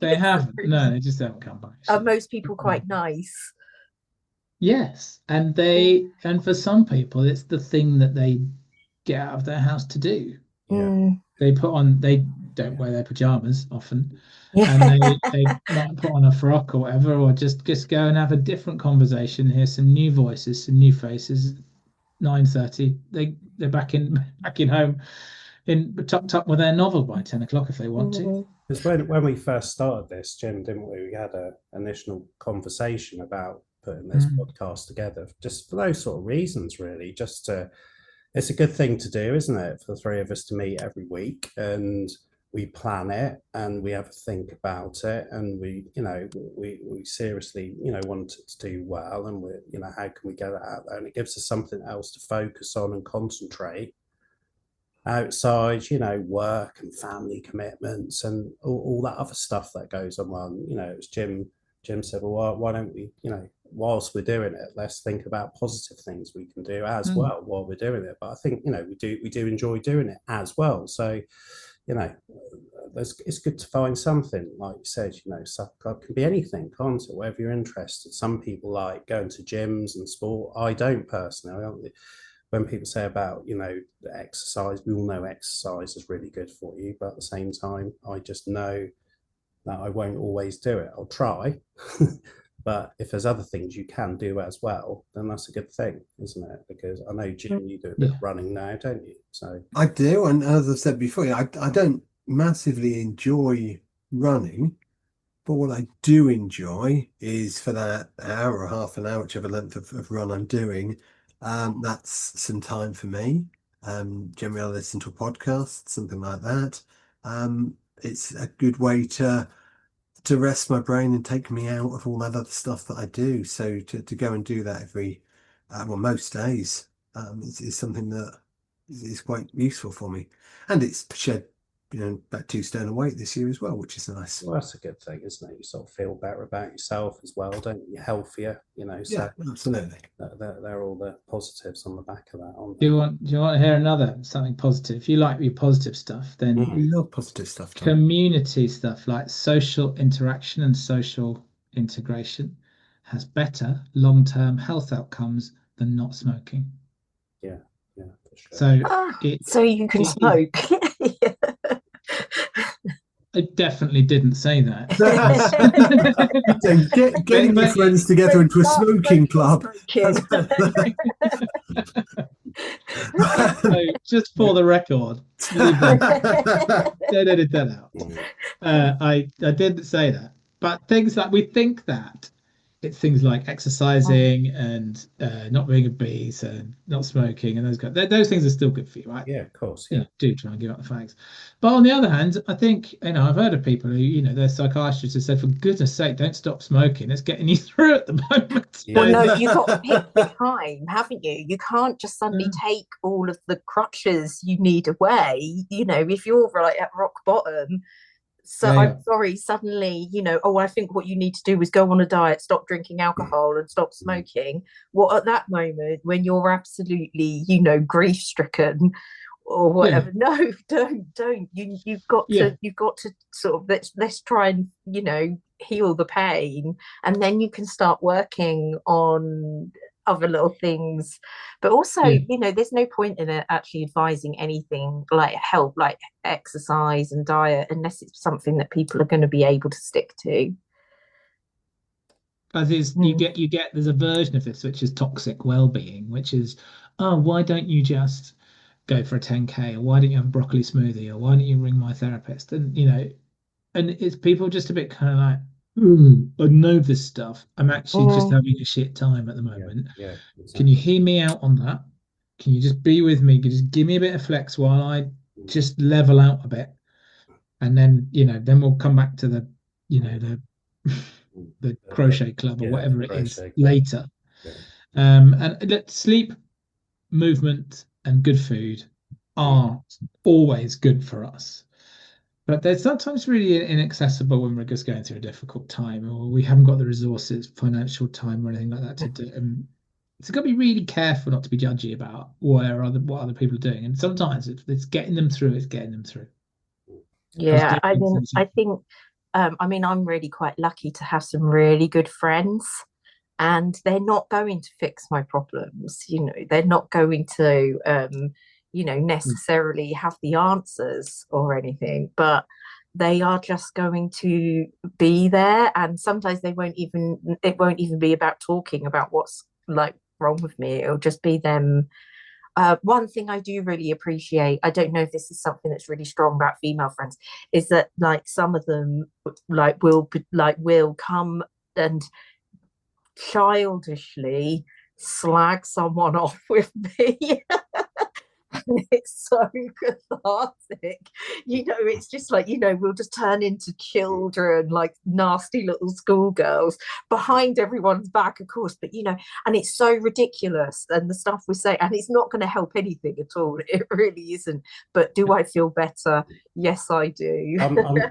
They haven't. No, they just haven't come by. Are most people quite nice? Yes, and for some people, it's the thing that they get out of their house to do. Yeah. They don't wear their pajamas often. And they might put on a frock or whatever, or just go and have a different conversation, hear some new voices, some new faces. 9:30, they're back in home, tucked up with their novel by 10 o'clock if they want to. Because when we first started this, Jim, didn't we? We had an initial conversation about putting this podcast together, just for those sort of reasons, really. Just to, it's a good thing to do, isn't it, for the three of us to meet every week, and we plan it and we have a think about it, and we seriously, want it to do well, and we, how can we get it out there, and it gives us something else to focus on and concentrate outside, work and family commitments and all that other stuff that goes on. It was Jim said, well, why don't we, whilst we're doing it, let's think about positive things we can do as well while we're doing it. But I think, we do enjoy doing it as well. So, it's good to find something, like you said, Sup Club can be anything, can't it? Wherever you're interested. Some people like going to gyms and sport. I don't personally. When people say about, the exercise, we all know exercise is really good for you, but at the same time, I just know that I won't always do it. I'll try, but if there's other things you can do as well, then that's a good thing, isn't it? Because I know, Jim, you do a bit of running now, don't you? So I do, and as I've said before, I don't massively enjoy running, but what I do enjoy is for that hour or half an hour, whichever length of run I'm doing, that's some time for me. Generally I listen to a podcast, something like that. It's a good way to rest my brain and take me out of all that other stuff that I do. So to go and do that every, most days, is something that is quite useful for me. And it's shed, about 2 stone of weight this year as well, which is nice. Well, that's a good thing, isn't it? You sort of feel better about yourself as well, don't you? You're healthier, so yeah, absolutely. They're all the positives on the back of that, aren't Do they? you want to hear something positive? If you like your positive stuff, then We love positive stuff, Tom. community stuff like social interaction and social integration has better long-term health outcomes than not smoking. Yeah, for sure. So you can smoke. I definitely didn't say that. So getting your friends together into a smoking club. So just for the record, edit that out. I didn't say that, but things like we think that it's things like exercising and not being obese and not smoking and those things are still good for you, right? Yeah, of course. Yeah, do try and give up the fags. But on the other hand, I think I've heard of people who their psychiatrists have said, for goodness sake, don't stop smoking. It's getting you through at the moment. Yeah. Well, no, you've got to pick the time, haven't you? You can't just suddenly take all of the crutches you need away. If you're like at rock bottom. So I'm sorry, suddenly, I think what you need to do is go on a diet, stop drinking alcohol and stop smoking. Well, at that moment, when you're absolutely, grief-stricken or whatever, no, don't. You've got to sort of, let's try and, heal the pain. And then you can start working on other little things, but also there's no point in it actually advising anything like help, like exercise and diet, unless it's something that people are going to be able to stick to. As is, you get there's a version of this which is toxic well-being, which is, why don't you just go for a 10K, or why don't you have a broccoli smoothie, or why don't you ring my therapist? And and it's people just a bit kind of like, I know this stuff. I'm actually just having a shit time at the moment. Yeah, exactly. Can you hear me out on that? Can you just be with me? Can you just give me a bit of flex while I just level out a bit? And then, then we'll come back to the crochet club or whatever it is later. Yeah. And sleep, movement, and good food are always good for us. But they're sometimes really inaccessible when we're just going through a difficult time, or we haven't got the resources, financial time, or anything like that to do. So you've got to be really careful not to be judgy about what other people are doing. And sometimes it's getting them through. It's getting them through. Yeah, I think. I'm really quite lucky to have some really good friends, and they're not going to fix my problems. They're not going to. Necessarily have the answers or anything, but they are just going to be there. And sometimes it won't even be about talking about what's like wrong with me. It'll just be them. One thing I do really appreciate, I don't know if this is something that's really strong about female friends, is that like some of them will come and childishly slag someone off with me. It's so cathartic. It's just like, we'll just turn into children, like nasty little schoolgirls behind everyone's back, of course, but and it's so ridiculous, and the stuff we say, and it's not going to help anything at all. It really isn't. But do I feel better? Yes, I do.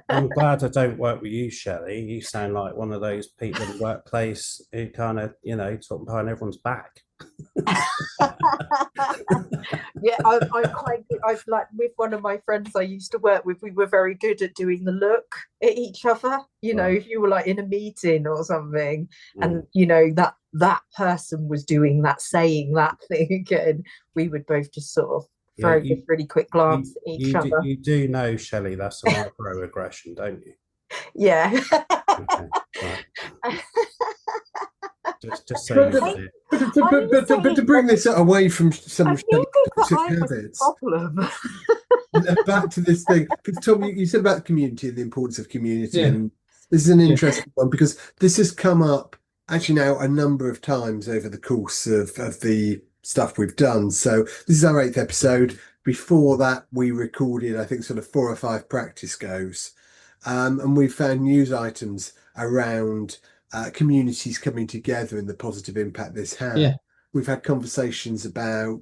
I'm glad I don't work with you, Shelley. You sound like one of those people in the workplace who kind of, talk behind everyone's back. Yeah, I'm quite good. I've like with one of my friends I used to work with, we were very good at doing the look at each other. Right. If you were like in a meeting or something, and that person was doing that, saying that thing, and we would both just sort of throw a really quick glance at each other. You do know, Shelley, that's a microaggression, don't you? Yeah. Okay, right. Just so but to bring this away from some habits, problem. back to this thing, because Tom, you said about community and the importance of community, and this is an interesting one, because this has come up actually now a number of times over the course of the stuff we've done. So this is our 8th episode. Before that, we recorded, I think, sort of 4 or 5 practice goes, and we found news items around communities coming together and the positive impact this had. Yeah. We've had conversations about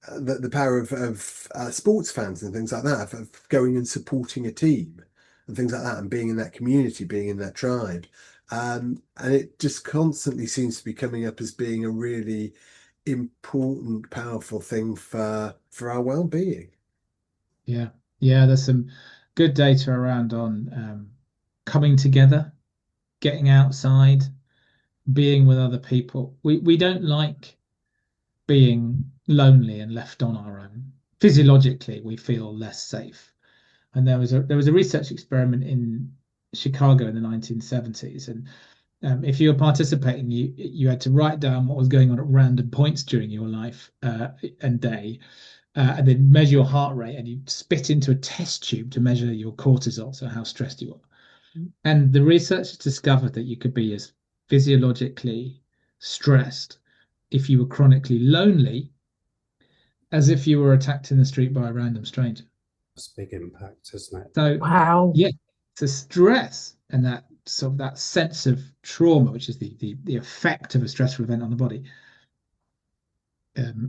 the power of sports fans and things like that, of going and supporting a team and things like that, and being in that community, being in that tribe. And it just constantly seems to be coming up as being a really important, powerful thing for our well-being. Yeah. There's some good data around on coming together, getting outside, being with other people. We don't like being lonely and left on our own. Physiologically, we feel less safe. And there was a research experiment in Chicago in the 1970s, and if you were participating, you had to write down what was going on at random points during your life and day, and then measure your heart rate, and you spit into a test tube to measure your cortisol, so how stressed you are. And the researchers discovered that you could be as physiologically stressed if you were chronically lonely as if you were attacked in the street by a random stranger. That's a big impact, isn't it? So wow. Yeah, the stress and that sort of that sense of trauma, which is the effect of a stressful event on the body,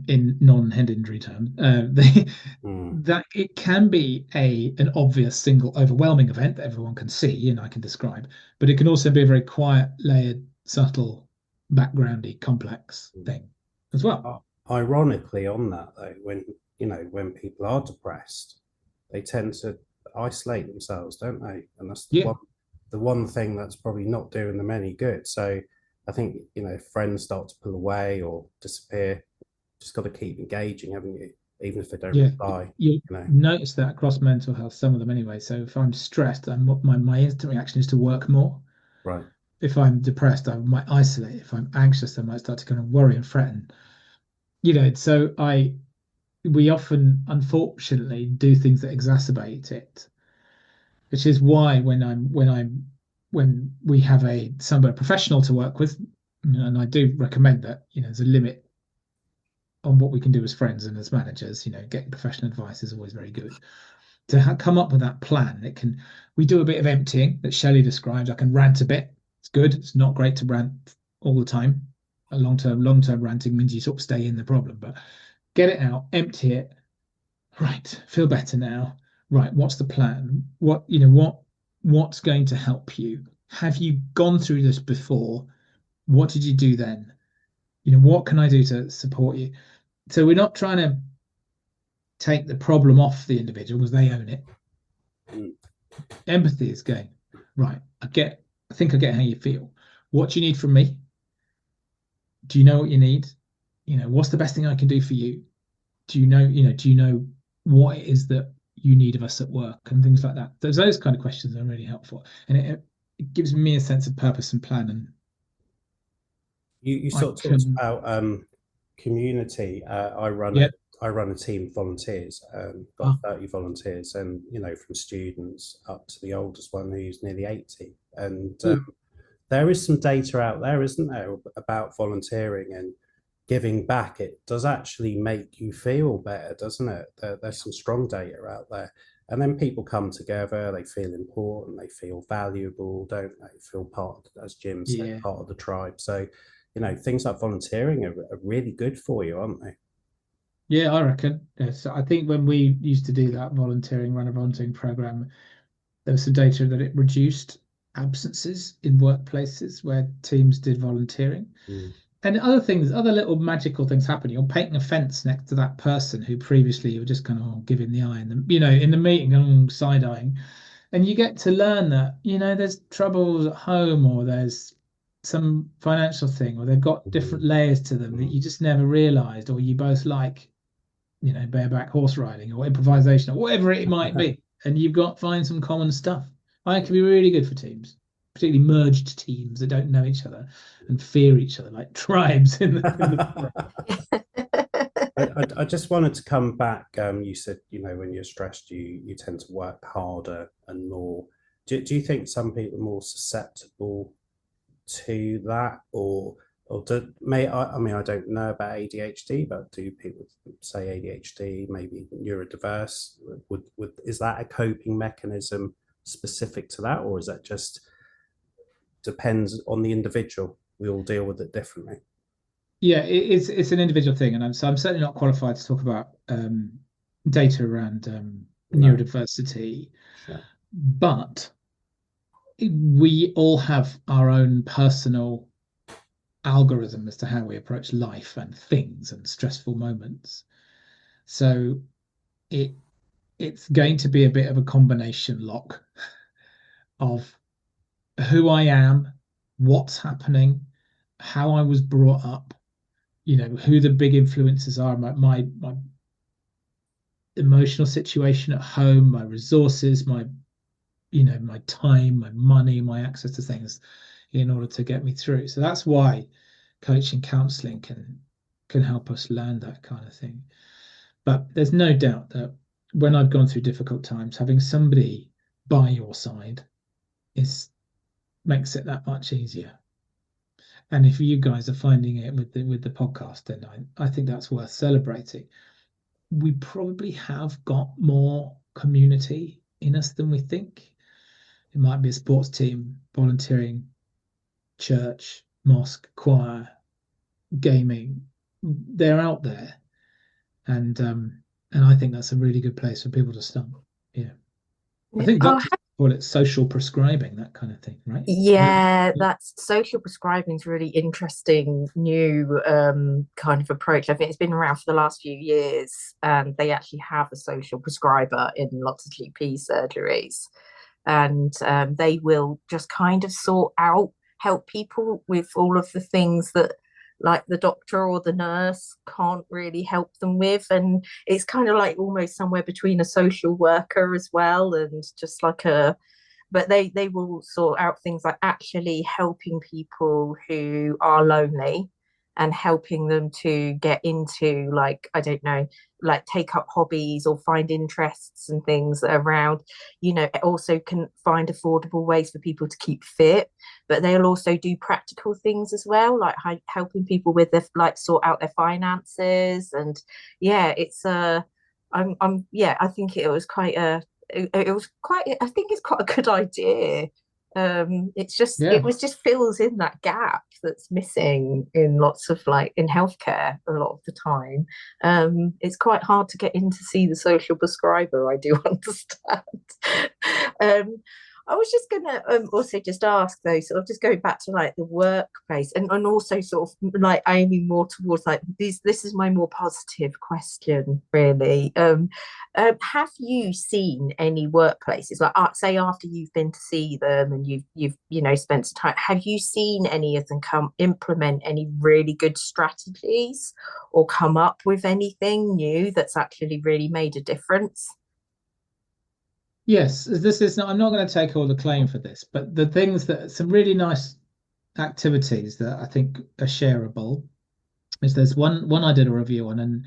in non-head injury terms, that it can be an obvious single overwhelming event that everyone can see and I can describe, but it can also be a very quiet, layered, subtle, backgroundy, complex thing as well. Ironically, on that though, when people are depressed, they tend to isolate themselves, don't they? And that's the one thing that's probably not doing them any good. So I think, if friends start to pull away or disappear, just got to keep engaging, haven't you? Even if they don't reply. You notice that across mental health, some of them anyway. So if I'm stressed, my instant reaction is to work more. Right. If I'm depressed, I might isolate. If I'm anxious, I might start to kind of worry and threaten. So we often, unfortunately, do things that exacerbate it, which is why when we have somebody professional to work with, and I do recommend that, there's a limit on what we can do as friends and as managers. Getting professional advice is always very good. To come up with that plan, we do a bit of emptying that Shelley described. I can rant a bit. It's good. It's not great to rant all the time. A long-term ranting means you sort of stay in the problem, but get it out, empty it. Right, feel better now. Right, what's the plan? What's going to help you? Have you gone through this before? What did you do then? What can I do to support you? So we're not trying to take the problem off the individual because they own it. Empathy is going, right, I think I get how you feel. What do you need from me? Do you know what you need? What's the best thing I can do for you? Do you know what it is that you need of us at work and things like that? Those kind of questions are really helpful, and it gives me a sense of purpose and plan. And you sort of talked about community. I run a team of volunteers, got 30 volunteers, and from students up to the oldest one who's nearly 80, and there is some data out there, isn't there, about volunteering and giving back. It does actually make you feel better, doesn't it? There's some strong data out there. And then people come together, they feel important, they feel valuable, don't they? Feel part, as Jim said, part of the tribe. So, things like volunteering are really good for you, aren't they? Yeah, I reckon. Yes, I think when we used to do that run a volunteering program, there was some data that it reduced absences in workplaces where teams did volunteering. Mm. And other little magical things happen. You're painting a fence next to that person who previously you were just kind of giving the eye, and in the meeting, side eyeing, and you get to learn that there's troubles at home, or there's some financial thing, or they've got different layers to them that you just never realised, or you both like, bareback horse riding or improvisation or whatever it might be, and you've got find some common stuff. It can be really good for teams, particularly merged teams that don't know each other and fear each other like tribes in the I just wanted to come back. You said, when you're stressed, you tend to work harder and more. Do you think some people are more susceptible to that, or I mean, I don't know about ADHD, but do people say ADHD, maybe neurodiverse? Is that a coping mechanism specific to that, or is that just depends on the individual? We all deal with it differently. Yeah, it's an individual thing, and I'm certainly not qualified to talk about data around neurodiversity. Sure. But we all have our own personal algorithm as to how we approach life and things and stressful moments. So it's going to be a bit of a combination lock of who I am, what's happening, how I was brought up, who the big influences are, my emotional situation at home, my resources, my time, my money, my access to things in order to get me through. So that's why coaching, counseling can help us learn that kind of thing. But there's no doubt that when I've gone through difficult times, having somebody by your side makes it that much easier. And if you guys are finding it with the podcast, then I think that's worth celebrating. We probably have got more community in us than we think. It might be a sports team, volunteering, church, mosque, choir, gaming. They're out there, and I think that's a really good place for people to start. Yeah, I think doctors call it social prescribing, that kind of thing, right? Yeah, that's social prescribing is really interesting new kind of approach. I think it's been around for the last few years, and they actually have a social prescriber in lots of GP surgeries, and they will just kind of help people with all of the things that like the doctor or the nurse can't really help them with, and it's kind of like almost somewhere between a social worker as well and just like but they will sort out things like actually helping people who are lonely and helping them to get into, like, I don't know, like take up hobbies or find interests and things around, it also can find affordable ways for people to keep fit, but they'll also do practical things as well, like helping people with their, like, sort out their finances. And yeah, it's I think it was quite I think it's quite a good idea. It was just fills in that gap that's missing in lots of, like, in healthcare a lot of the time. It's quite hard to get in to see the social prescriber, I do understand. I was just gonna also just ask though, sort of just going back to like the workplace and also sort of like aiming more towards like this is my more positive question really. Have you seen any workplaces, like say after you've been to see them and you've spent some time, have you seen any of them implement any really good strategies or come up with anything new that's actually really made a difference? Yes, this is not, I'm not going to take all the claim for this, but the things that some really nice activities that I think are shareable is there's one I did a review on, and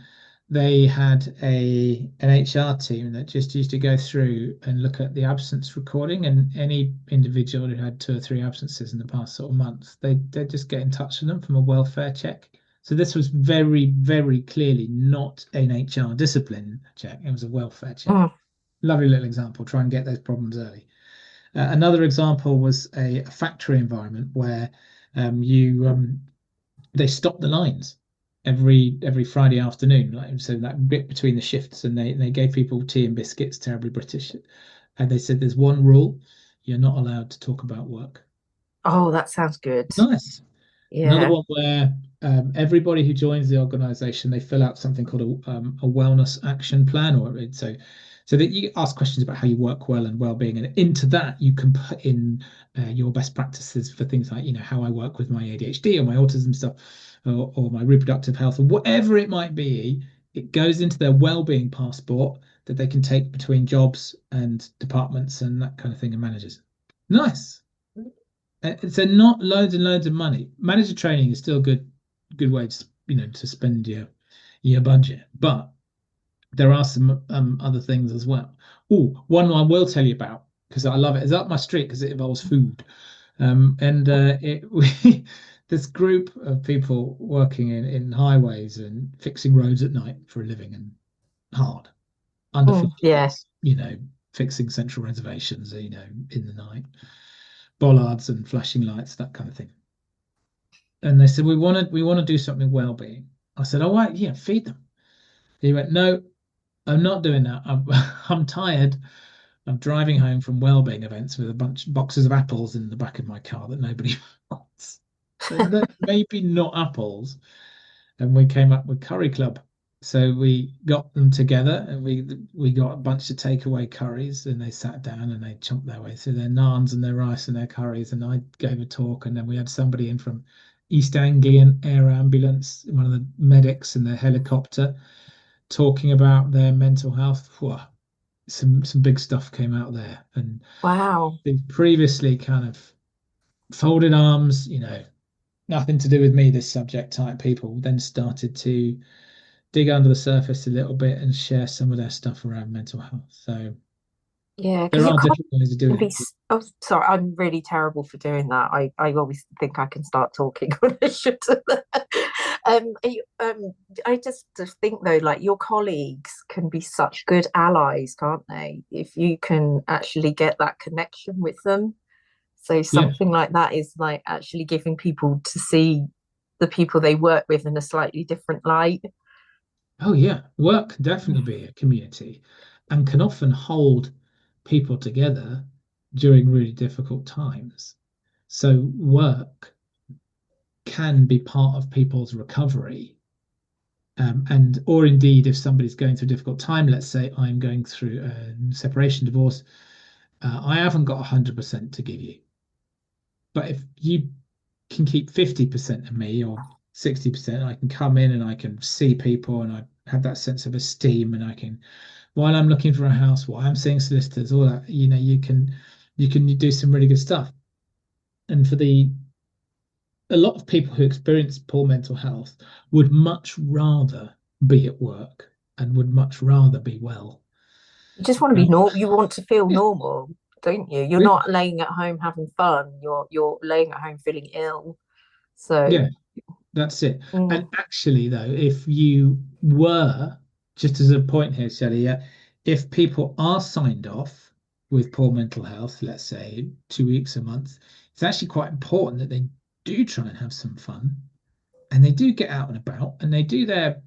they had an HR team that just used to go through and look at the absence recording, and any individual who had 2 or 3 absences in the past sort of month, they'd just get in touch with them from a welfare check. So this was very, very clearly not an HR discipline check. It was a welfare check. Mm. Lovely little example. Try and get those problems early. Another example was a factory environment where they stopped the lines every Friday afternoon, like so that bit between the shifts, and they gave people tea and biscuits, terribly British, and they said there's one rule: you're not allowed to talk about work. Oh, that sounds good. Nice. Another Yeah. one where everybody who joins the organization, they fill out something called a wellness action plan, so that you ask questions about how you work well and well-being, and into that you can put in your best practices for things like, how I work with my ADHD or my autism stuff, or my reproductive health, or whatever it might be. It goes into their well-being passport that they can take between jobs and departments and that kind of thing, and managers. Nice. So not loads and loads of money. Manager training is still a good way to spend your budget, but there are some other things as well. Oh, one I will tell you about, because I love it. It's up my street because it involves food. This group of people working in highways and fixing roads at night for a living, and hard under Yeah. fixing central reservations, in the night, bollards and flashing lights, that kind of thing. And they said, we want to do something well-being. I said, all right, yeah, feed them. He went, no, I'm not doing that. I'm tired. I'm driving home from well-being events with a bunch of boxes of apples in the back of my car that nobody wants. So maybe not apples. And we came up with Curry Club. So we got them together, and we got a bunch of takeaway curries, and they sat down and they chomped their way through their naans and their rice and their curries. And I gave a talk, and then we had somebody in from East Anglian Air Ambulance, one of the medics in the helicopter, talking about their mental health. Whoa, some big stuff came out there. And Wow. they previously kind of folded arms, nothing to do with me, this subject type people, then started to dig under the surface a little bit and share some of their stuff around mental health. So Yeah, because there you are can't different ways of doing be. it. Oh, sorry, I'm really terrible for doing that. I always think I can start talking when I shouldn't. I just think though, like your colleagues can be such good allies, can't they? If you can actually get that connection with them. So Yeah. something like that is like actually giving people to see the people they work with in a slightly different light. Oh yeah. Work can definitely be a community and can often hold people together during really difficult times. So work can be part of people's recovery. Or indeed, if somebody's going through a difficult time, let's say I'm going through a separation, divorce, I haven't got 100% to give you. But if you can keep 50% of me, or 60%, I can come in and I can see people, and I have that sense of esteem, and I can, while I'm looking for a house, while I'm seeing solicitors, all that, you can do some really good stuff. And for a lot of people who experience poor mental health would much rather be at work and would much rather be well. You just want to be normal. You want to feel Yeah. normal, don't you? You're Yeah. not laying at home having fun. You're laying at home feeling ill. So Yeah, that's it. And mm, actually, though, if you were, just as a point here, Shelley, if people are signed off with poor mental health, let's say 2 weeks a month, it's actually quite important that they do try and have some fun, and they do get out and about, and they do their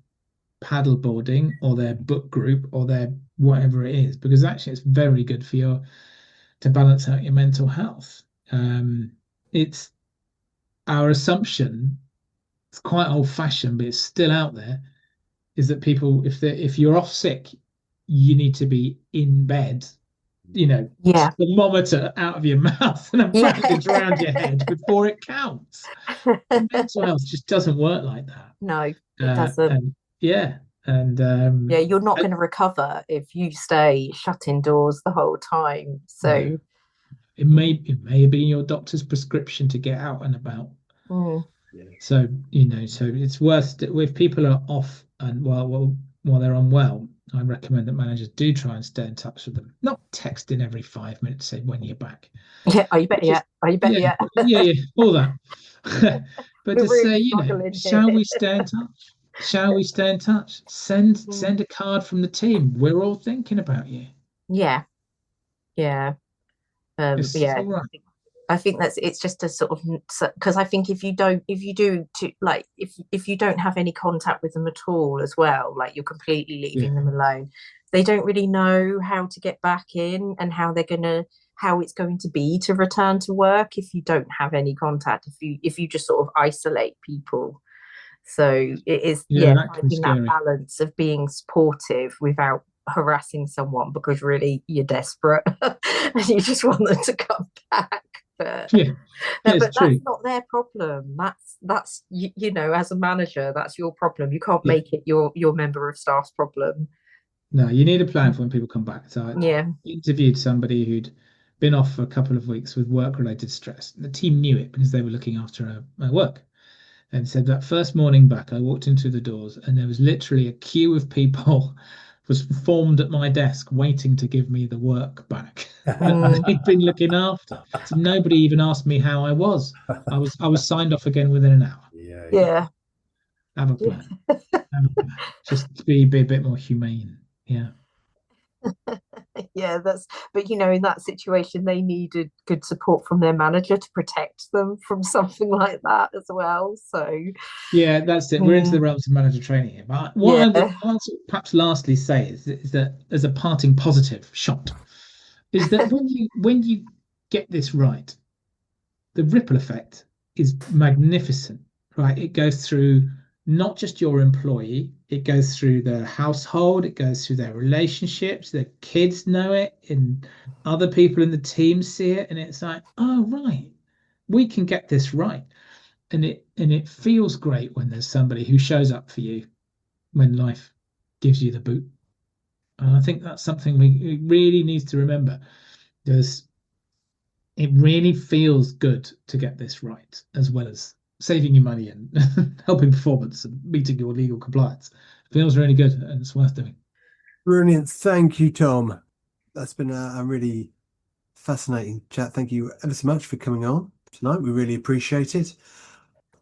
paddle boarding or their book group or their whatever it is, because actually it's very good for to balance out your mental health. It's our assumption, it's quite old fashioned, but it's still out there, is that people, if you're off sick, you need to be in bed, yeah. thermometer out of your mouth and a Yeah. bandage around your head before it counts. Mental health just doesn't work like that. No, it doesn't. And yeah, and Yeah, you're not going to recover if you stay shut indoors the whole time. no, So it may have been your doctor's prescription to get out and about. mm, So so it's worth, if people are off and well, while they're unwell, I recommend that managers do try and stay in touch with them. Not texting every 5 minutes, say when you're back. Yeah, are you better yet? Are you better yet? Yeah, all that. But We're to say, really you know, struggling shall here. we stay in touch? Shall we stay in touch? Send a card from the team. We're all thinking about you. Yeah, yeah, It's yeah. all right. I think it's just a sort of, because I think if you do to like if you don't have any contact with them at all as well, like you're completely leaving them alone, they don't really know how to get back in and how it's going to be to return to work if you don't have any contact, if you just sort of isolate people. So it is, that can be finding that scary. balance of being supportive without harassing someone because really you're desperate and you just want them to come back. But Yeah, but it's that's true. not their problem. That's you know, as a manager, that's your problem. You can't Yeah. make it your member of staff's problem. No, you need a plan for when people come back. So I Yeah. interviewed somebody who'd been off for a couple of weeks with work-related stress. The team knew it because they were looking after her work. And said that first morning back, I walked into the doors and there was literally a queue of people was formed at my desk waiting to give me the work back that they'd been looking after. So nobody even asked me how I was. I was signed off again within an hour. Yeah. Have a plan. Have a plan. Just be a bit more humane. Yeah. Yeah, but you know, in that situation they needed good support from their manager to protect them from something like that as well. So Yeah, that's it. We're into the realms of manager training here. But what I would perhaps lastly say is that as a parting positive shot, is that when you get this right, the ripple effect is magnificent, right? It goes through not just your employee, it goes through their household, it goes through their relationships, their kids know it, and other people in the team see it, and it's like, oh right, we can get this right. And it feels great when there's somebody who shows up for you when life gives you the boot. And I think that's something we really need to remember. There's it really feels good to get this right, as well as saving you money and helping performance and meeting your legal compliance. It feels really good and it's worth doing. Brilliant. Thank you, Tom. That's been a really fascinating chat. Thank you ever so much for coming on tonight. We really appreciate it.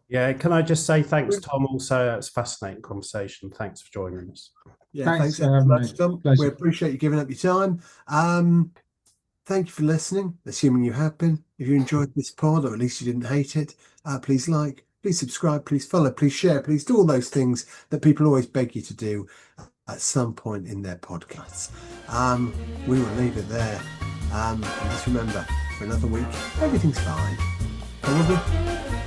Yeah, can I just say thanks, Tom? Also, it's a fascinating conversation. Thanks for joining us. Yeah, thanks for ever so having much, me. Tom. Pleasure. We appreciate you giving up your time. Thank you for listening, assuming you have been. If you enjoyed this pod, or at least you didn't hate it, please like, please subscribe, please follow, please share, please do all those things that people always beg you to do at some point in their podcasts. We will leave it there. And just remember, for another week, everything's fine. Probably.